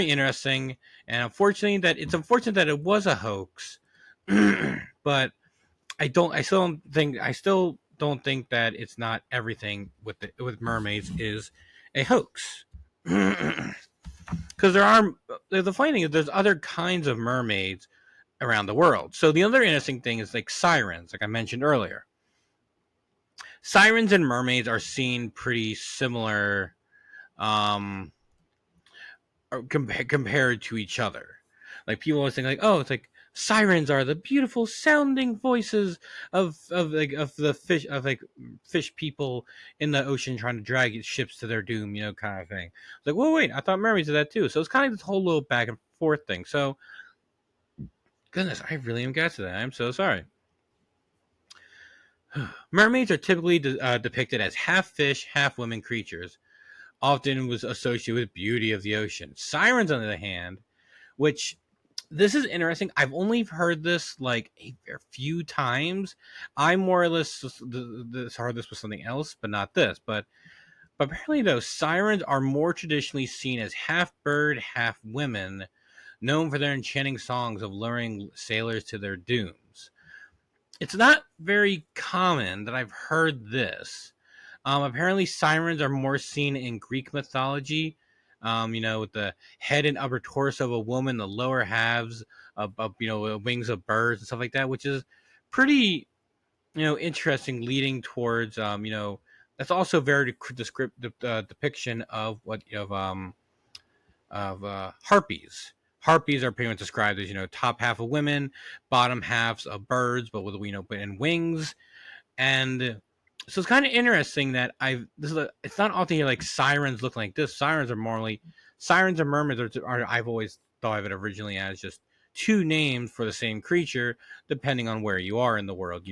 interesting. And it's unfortunate that it was a hoax. But I still don't think that it's not everything with mermaids is a hoax. Because the funny thing is there's other kinds of mermaids around the world. So the other interesting thing is like sirens, like I mentioned earlier. Sirens and mermaids are seen pretty similar, compared to each other. Like people always think like, oh, it's like Sirens are the beautiful sounding voices of the fish of like fish people in the ocean trying to drag ships to their doom, kind of thing. It's like, well, wait, I thought mermaids did that too. So it's kind of this whole little back and forth thing. So, goodness, I really am got to that. I'm so sorry. Mermaids are typically depicted as half fish, half women creatures, often was associated with beauty of the ocean. Sirens, on the other hand, which this is interesting. I've only heard this like a few times. I more or less heard this with something else, but not this. But apparently, though, sirens are more traditionally seen as half bird, half women, known for their enchanting songs of luring sailors to their dooms. It's not very common that I've heard this. Apparently, sirens are more seen in Greek mythology. With the head and upper torso of a woman, the lower halves of wings of birds and stuff like that, which is pretty interesting, leading towards that's also very descriptive depiction of what of harpies. Harpies are pretty much described as top half of women, bottom halves of birds, but with but in wings. And so it's kind of interesting that it's not often you like sirens look like this. Sirens are morally sirens or mermaids are I've always thought of it originally as just two names for the same creature, depending on where you are in the world.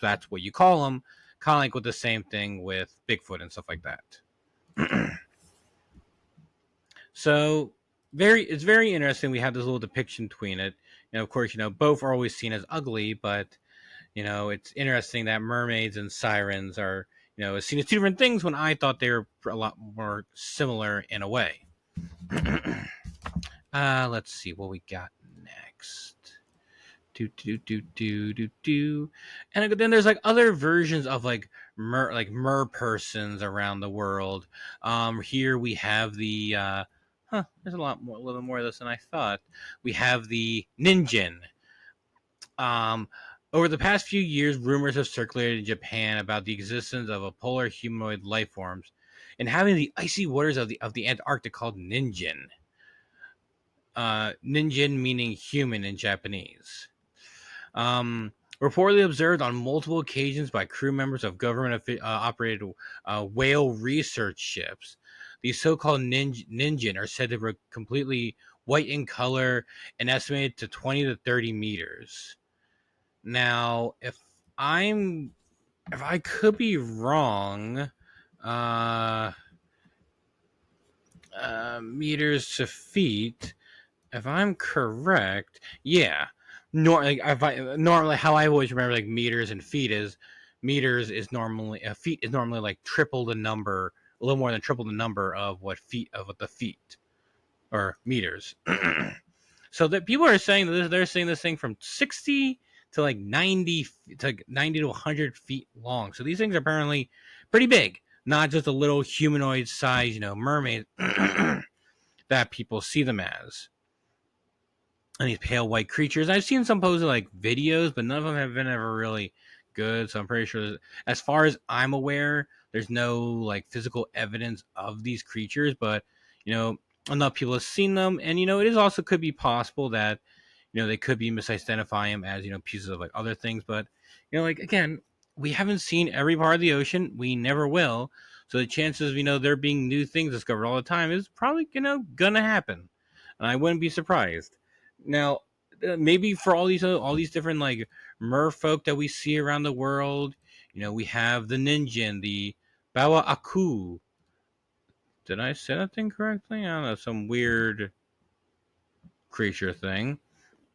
That's what you call them. Kind of like with the same thing with Bigfoot and stuff like that. So it's very interesting. We have this little depiction between it. Of course, both are always seen as ugly, but it's interesting that mermaids and sirens are, seen as two different things when I thought they were a lot more similar in a way. Let's see what we got next. And then there's like other versions of like mer persons around the world. Here we have the there's a little more of this than I thought. We have the ninjin. Over the past few years, rumors have circulated in Japan about the existence of a polar humanoid life forms inhabiting the icy waters of the Antarctic called ninjin. Ninjin meaning human in Japanese. Reportedly observed on multiple occasions by crew members of government-operated whale research ships. These so-called ninjin are said to be completely white in color and estimated to 20 to 30 meters. Now, if I could be wrong, meters to feet. If I'm correct, yeah. Normally how I always remember like meters and feet is feet is normally like triple the number, a little more than triple the number of what the feet or meters. So that people are saying that they're saying this thing from 60 to like 90 to 100 feet long. So these things are apparently pretty big, not just a little humanoid size, mermaid that people see them as. And these pale white creatures. I've seen some posted like videos, but none of them have been ever really good. So I'm pretty sure, as far as I'm aware, there's no like physical evidence of these creatures. But enough people have seen them, and it is also could be possible that they could be misidentifying them as pieces of like other things. But like again, we haven't seen every part of the ocean. We never will. So the chances there being new things discovered all the time is probably gonna happen, and I wouldn't be surprised. Now, maybe for all these different like merfolk that we see around the world, we have the ninjin, the bawa aku. Did I say that thing correctly? I don't know, some weird creature thing.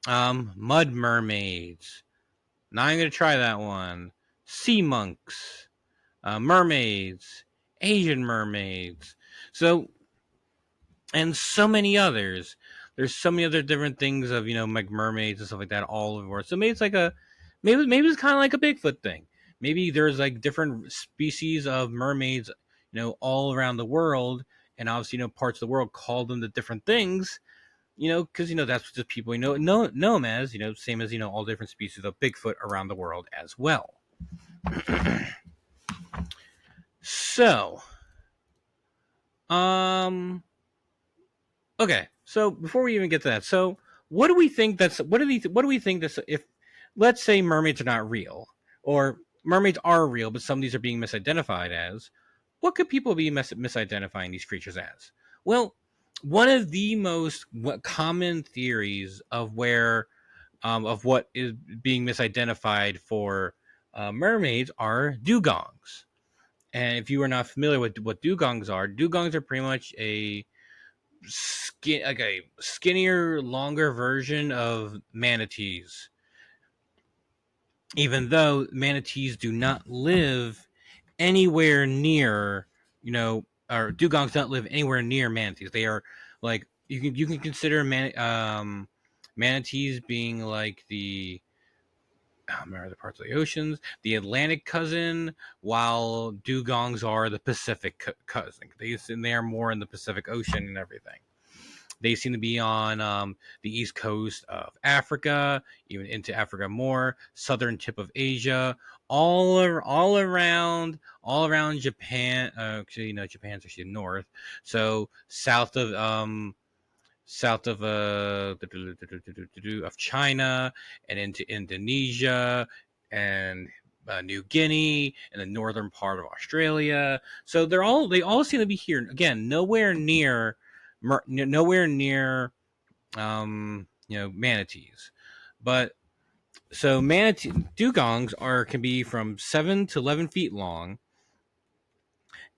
Mud mermaids. Now I'm gonna try that one. Sea monks, mermaids, Asian mermaids. So, and so many others. There's so many other different things of like mermaids and stuff like that all over the world. So maybe it's like maybe it's kind of like a Bigfoot thing. Maybe there's like different species of mermaids, all around the world, and obviously parts of the world call them the different things. Because that's just people know them as same as all different species of Bigfoot around the world as well. So, okay. So before we even get to that, so what do we think that's what do we think this if let's say mermaids are not real, or mermaids are real but some of these are being misidentified as, what could people be misidentifying these creatures as? Well, one of the most common theories of where of what is being misidentified for mermaids are dugongs. And if you are not familiar with what dugongs are pretty much like a skinnier, longer version of manatees. Even though manatees do not live anywhere near, or dugongs don't live anywhere near manatees. They are like you can consider manatees being like the remember the parts of the oceans, the Atlantic cousin, while dugongs are the Pacific cousin. They are more in the Pacific Ocean and everything. They seem to be on the east coast of Africa, even into Africa more, southern tip of Asia, all around Japan. Actually, no, Japan's actually north. So south of China and into Indonesia and New Guinea and the northern part of Australia. So they all seem to be here again. Nowhere near manatees, but so manatee dugongs can be from 7 to 11 feet long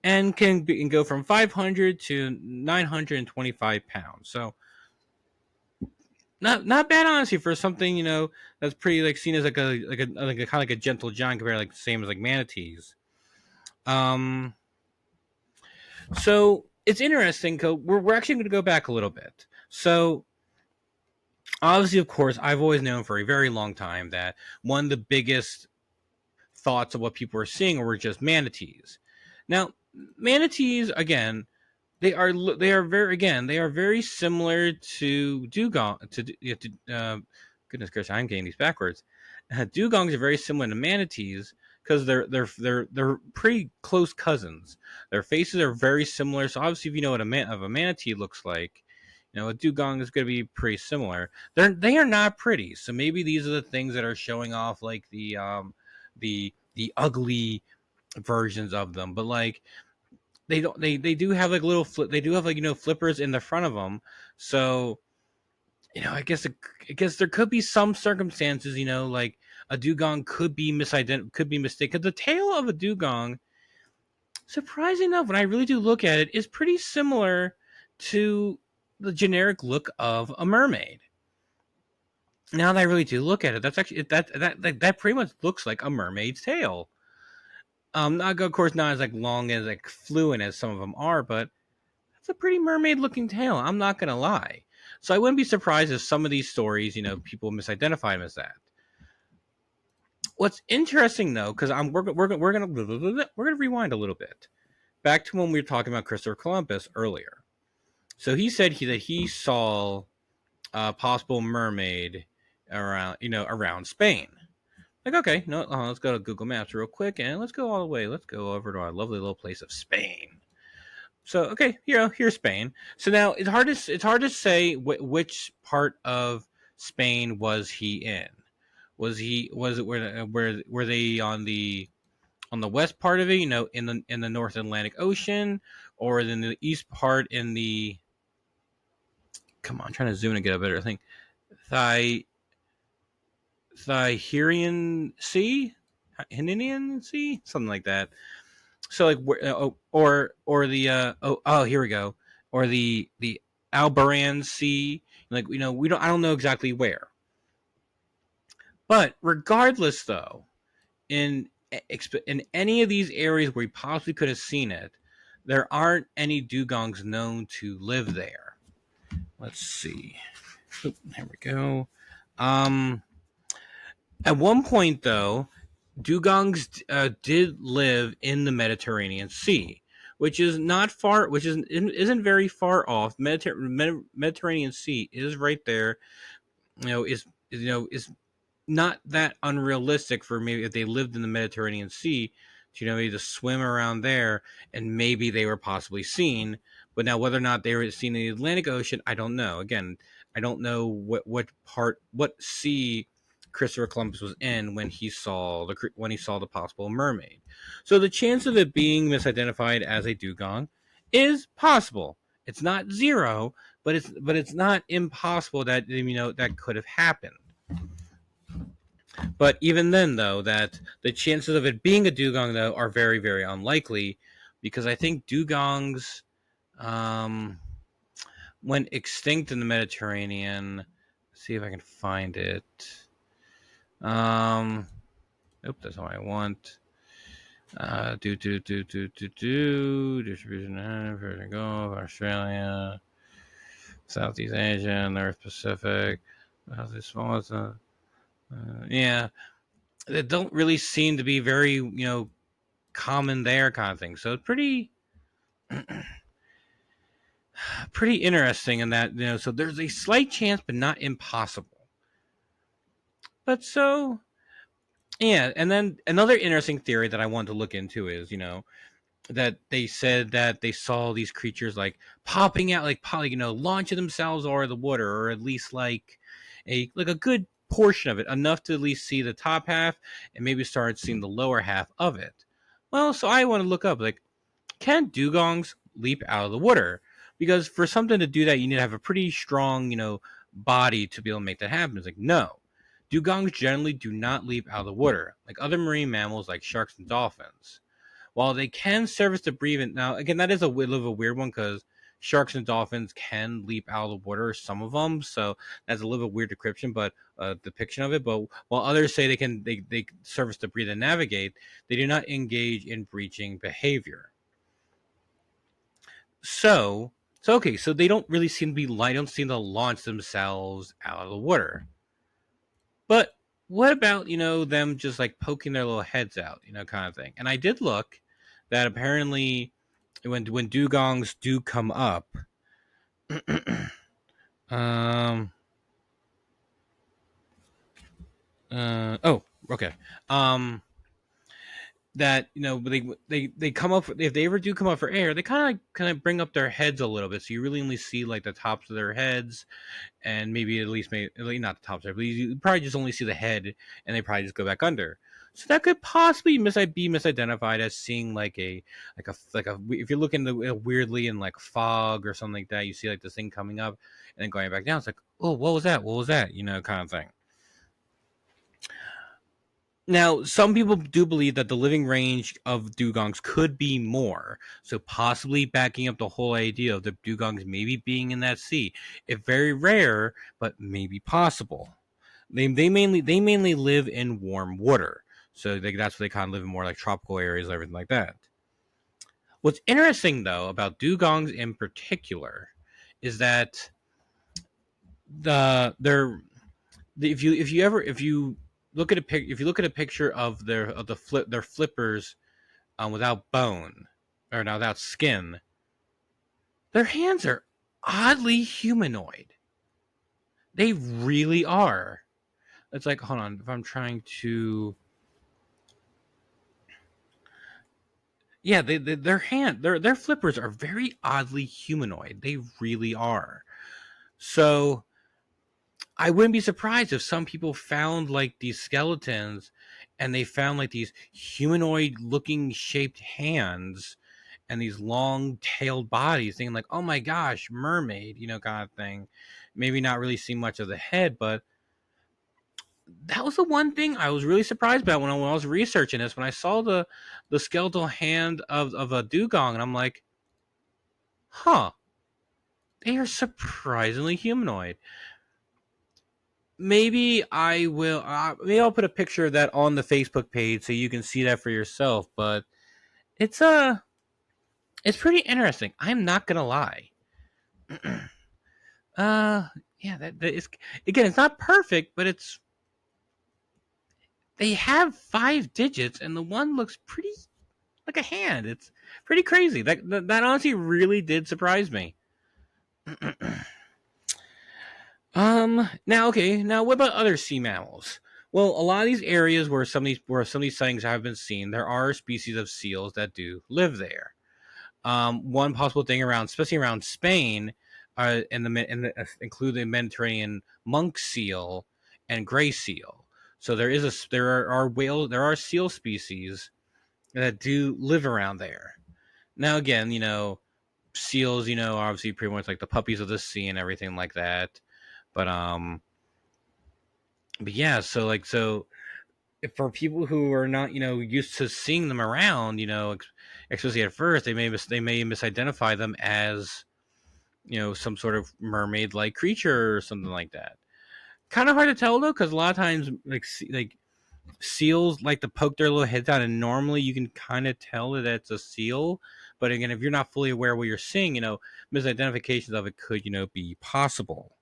and can go from 500 to 925 pounds. So not bad honestly for something that's pretty like seen as like a kind of like a gentle giant compared to like the same as like manatees. Um, so it's interesting. We're actually going to go back a little bit. So obviously, of course, I've always known for a very long time that one of the biggest thoughts of what people were seeing were just manatees. Now, manatees again, they are very similar to goodness gracious, I'm getting these backwards. Dugongs are very similar to manatees because they're pretty close cousins. Their faces are very similar. So obviously, if you know what a manatee looks like, a dugong is going to be pretty similar. They are not pretty. So maybe these are the things that are showing off like the ugly versions of them. But like they do have like they do have like flippers in the front of them. So I guess there could be some circumstances, like a dugong could be mistaken. The tail of a dugong, surprising enough, when I really do look at it, is pretty similar to the generic look of a mermaid. Now that I really do look at it, that's actually that pretty much looks like a mermaid's tail. Not of course not as like long as like fluent as some of them are, but it's a pretty mermaid looking tail. I'm not gonna lie. So I wouldn't be surprised if some of these stories, people misidentify them as that. What's interesting though, because we're gonna rewind a little bit back to when we were talking about Christopher Columbus earlier. So he said that he saw a possible mermaid around Spain. Like, okay, no, let's go to Google Maps real quick and let's go all the way. Let's go over to our lovely little place of Spain. So okay, here's Spain. So now it's hard to say which part of Spain was he in. Was it where were they on the west part of it? In the North Atlantic Ocean, or in the east part in the. Come on, I'm trying to zoom and get a better thing. Thiherian Sea, Hinian Sea, something like that. So like or the here we go, or the Albaran Sea, like I don't know exactly where, but regardless though, in in any of these areas where we possibly could have seen it, there aren't any dugongs known to live there. Let's see. Oop, there we go. At one point though, dugongs did live in the Mediterranean Sea, which is not far, which isn't very far off. Mediterranean Sea is right there. Is not that unrealistic for maybe if they lived in the Mediterranean Sea to maybe to swim around there, and maybe they were possibly seen. But now whether or not they were seen in the Atlantic Ocean, I don't know. Again, I don't know what sea Christopher Columbus was in when he saw the possible mermaid. So the chance of it being misidentified as a dugong is possible. It's not zero, but it's not impossible that that could have happened. But even then, though, that the chances of it being a dugong though are very, very unlikely, because I think dugongs um, went extinct in the Mediterranean. Let's see if I can find it. That's what I want. Distribution Persian Gulf, Australia, Southeast Asia, North Pacific. Yeah, they don't really seem to be very common there, kind of thing. So it's pretty interesting in that So there's a slight chance, but not impossible. But so yeah, and then another interesting theory that I wanted to look into is that they said that they saw these creatures like popping out, like launching themselves over the water, or at least like a good portion of it, enough to at least see the top half and maybe start seeing the lower half of it. Well, so I want to look up, like, can dugongs leap out of the water? Because for something to do that, you need to have a pretty strong, body to be able to make that happen. It's like, no. Dugongs generally do not leap out of the water, like other marine mammals like sharks and dolphins. While they can service the breathing, now again, that is a little of a weird one because sharks and dolphins can leap out of the water, some of them, so that's a little bit weird depiction of it. But while others say they service the breathe and navigate, they do not engage in breaching behavior. So okay, so they don't really seem to be light, don't seem to launch themselves out of the water. But what about, them just like poking their little heads out, kind of thing? And I did look that apparently when dugongs do come up, okay. That they come up, if they ever do come up for air, they kind of bring up their heads a little bit, so you really only see like the tops of their heads, and maybe not the tops, but you probably just only see the head, and they probably just go back under. So that could possibly be misidentified as seeing like a if you're looking weirdly in like fog or something like that, you see like this thing coming up and then going back down. It's like, oh, what was that? Kind of thing. Now, some people do believe that the living range of dugongs could be more, so possibly backing up the whole idea of the dugongs maybe being in that sea. It's very rare, but maybe possible. They mainly live in warm water, so that's why they kind of live in more like tropical areas and everything like that. What's interesting though about dugongs in particular is that if you look at a picture of their flippers without bone, or now without skin, their hands are oddly humanoid. They really are. It's like, hold on, if I'm trying to, yeah, their flippers are very oddly humanoid. They really are. So I wouldn't be surprised if some people found like these skeletons and they found like these humanoid looking shaped hands and these long tailed bodies, thinking like, oh my gosh, mermaid, kind of thing. Maybe not really see much of the head, but that was the one thing I was really surprised about when I was researching this. When I saw the skeletal hand of a dugong, and I'm like, huh, they are surprisingly humanoid. Maybe I will. Maybe I'll put a picture of that on the Facebook page so you can see that for yourself. But it's it's pretty interesting. I'm not gonna lie. Yeah, that is, again, it's not perfect, but they have 5 digits, and the one looks pretty like a hand. It's pretty crazy. That honestly really did surprise me. Now, okay. Now, what about other sea mammals? Well, a lot of these areas where some of these sightings have been seen, there are species of seals that do live there. One possible thing especially around Spain, include the Mediterranean monk seal and gray seal. So there are seal species that do live around there. Now again, seals, obviously pretty much like the puppies of the sea and everything like that. But but yeah, so if for people who are not used to seeing them around, especially at first, they may misidentify them as some sort of mermaid like creature or something like that. Kind of hard to tell though, because a lot of times like seals like to poke their little heads out, and normally you can kind of tell that it's a seal. But again, if you're not fully aware of what you're seeing, misidentifications of it could be possible.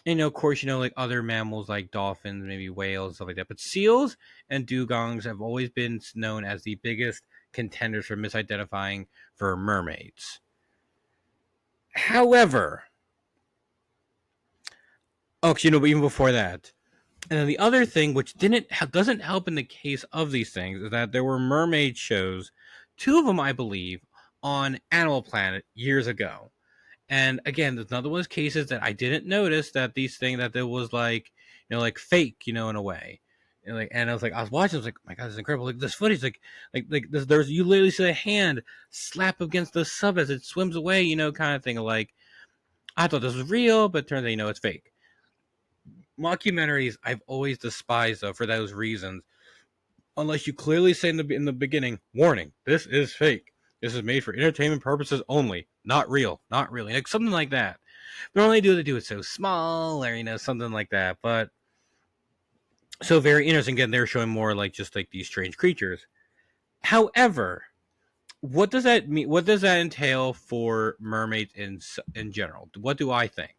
And of course, like other mammals like dolphins, maybe whales, stuff like that. But seals and dugongs have always been known as the biggest contenders for misidentifying for mermaids. However, but even before that, and then the other thing, which doesn't help in the case of these things, is that there were mermaid shows, two of them, I believe, on Animal Planet years ago. And again, there's another one of those cases that I didn't notice that these things that it was like, like fake, in a way. And I was watching, I was like, oh my God, this is incredible. Like this footage, like this, you literally see a hand slap against the sub as it swims away, kind of thing. Like, I thought this was real, but it turns out, it's fake. Mockumentaries I've always despised though for those reasons, unless you clearly say in the beginning, warning, this is fake. This is made for entertainment purposes only, not real, not really, like something like that. But only they do it so small, or something like that. But so very interesting. Again, they're showing more like just like these strange creatures. However, what does that mean? What does that entail for mermaids in general? What do I think?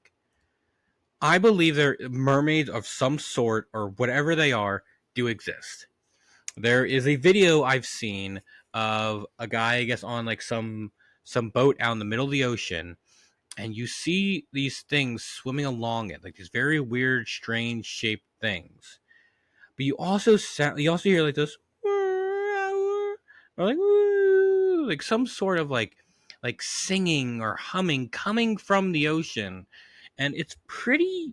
I believe they're mermaids of some sort or whatever they are do exist. There is a video I've seen of a guy, I guess, on like some boat out in the middle of the ocean, and you see these things swimming along it, like these very weird, strange shaped things. But you also hear like this, or like some sort of like singing or humming coming from the ocean, and it's pretty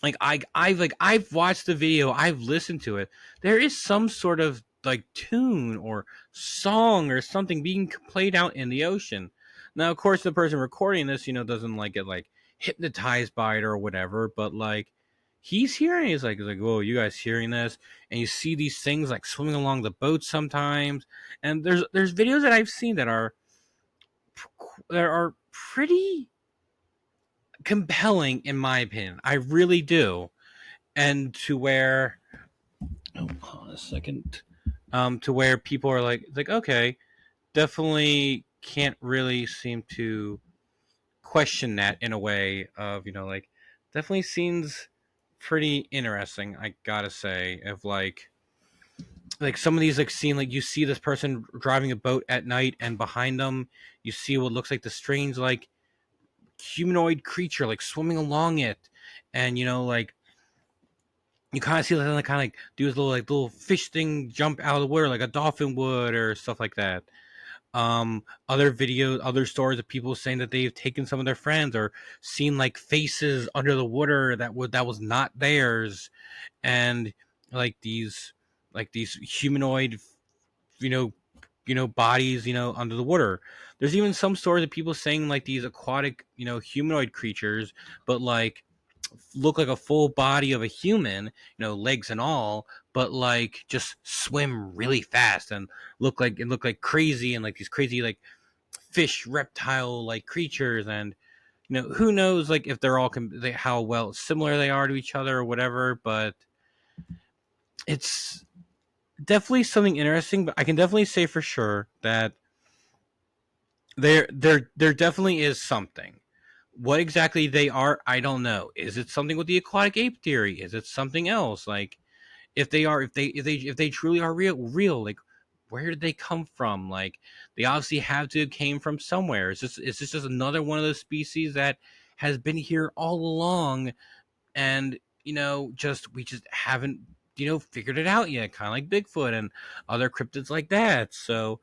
like I've watched the video, I've listened to it. There is some sort of like tune or song or something being played out in the ocean. Now, of course, the person recording this, doesn't like get like hypnotized by it or whatever, but like he's hearing, he's like, whoa, you guys hearing this? And you see these things like swimming along the boat sometimes, and there's videos that I've seen that are pretty compelling in my opinion. I really do. And to where hold on a second. To where people are like, okay, definitely can't really seem to question that in a way of, like definitely seems pretty interesting, I gotta say, of like some of these like scene, like you see this person driving a boat at night and behind them you see what looks like the strange like humanoid creature like swimming along it, and like you kind of see like kind of like do this little fish thing jump out of the water like a dolphin would or stuff like that. Other videos, other stories of people saying that they've taken some of their friends or seen like faces under the water that was not theirs, and like these humanoid you know bodies under the water. There's even some stories of people saying like these aquatic humanoid creatures, but like look like a full body of a human, legs and all, but like just swim really fast and look like crazy, and like these crazy like fish reptile like creatures. And who knows like if they're all how well similar they are to each other or whatever, but it's definitely something interesting. But I can definitely say for sure that there definitely is something. What exactly they are, I don't know. Is it something with the aquatic ape theory? Is it something else? Like if they truly are real, like where did they come from? Like they obviously have to have came from somewhere. Is this just another one of those species that has been here all along, and we just haven't figured it out yet, kind of like Bigfoot and other cryptids like that. So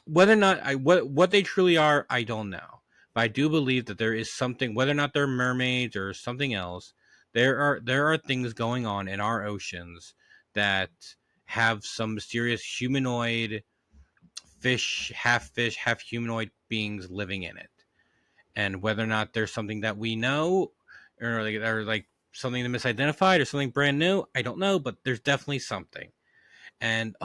whether or not what they truly are, I don't know. But I do believe that there is something, whether or not they're mermaids or something else, there are things going on in our oceans that have some mysterious humanoid fish, half humanoid beings living in it. And whether or not there's something that we know, or like something that misidentified or something brand new, I don't know, but there's definitely something. And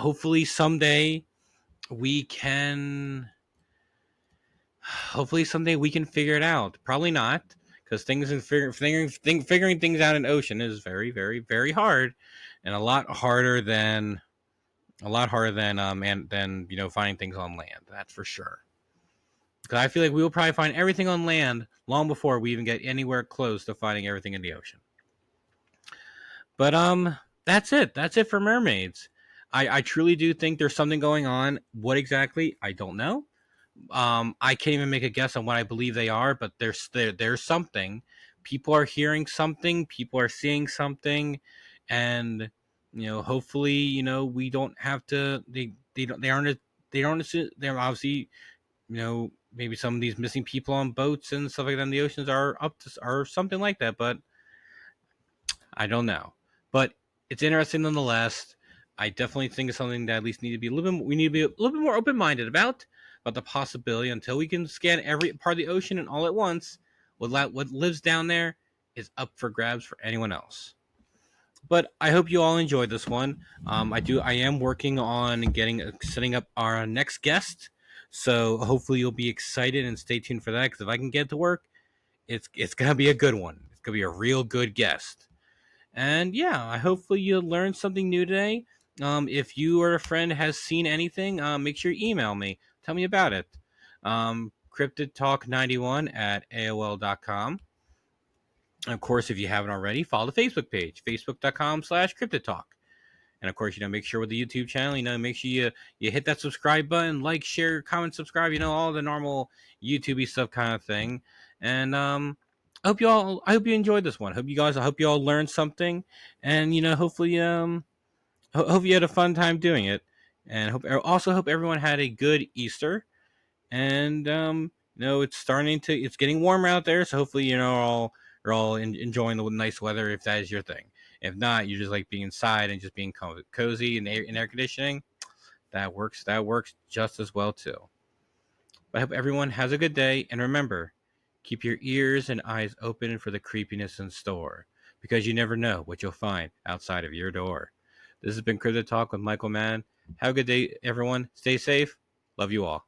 we can hopefully someday we can figure it out. Probably not, because figuring things out in ocean is very, very, very hard, and a lot harder than and than finding things on land. That's for sure. Because I feel like we will probably find everything on land long before we even get anywhere close to finding everything in the ocean. But that's it. That's it for mermaids. I truly do think there's something going on. What exactly? I don't know. I can't even make a guess on what I believe they are, but there's something. People are hearing something. People are seeing something, and hopefully, we don't have to. They don't. They aren't. They're obviously, maybe some of these missing people on boats and stuff like that in the oceans are up to or something like that. But I don't know. But it's interesting nonetheless. I definitely think it's something that at least need to be a little bit. We need to be a little bit more open minded about the possibility until we can scan every part of the ocean and all at once. What lives down there is up for grabs for anyone else. But I hope you all enjoyed this one. I am working on setting up our next guest. So hopefully you'll be excited and stay tuned for that. Because if I can get to work, it's gonna be a good one. It's gonna be a real good guest. And yeah, I hopefully you learned something new today. If you or a friend has seen anything, make sure you email me. Tell me about it. CryptidTalk91 at AOL.com. And of course, if you haven't already, follow the Facebook page, facebook.com/CryptidTalk. And of course, make sure with the YouTube channel, make sure you hit that subscribe button, like, share, comment, subscribe, all the normal YouTubey stuff kind of thing. And I hope you enjoyed this one. I hope you all learned something, and hopefully hope you had a fun time doing it, and hope everyone had a good Easter. And it's getting warmer out there, so hopefully you're all enjoying the nice weather if that is your thing. If not, you just like being inside and just being cozy and air conditioning. That works just as well too. But I hope everyone has a good day, and remember, keep your ears and eyes open for the creepiness in store, because you never know what you'll find outside of your door. This has been Cryptid Talk with Michael Mann. Have a good day, everyone. Stay safe. Love you all.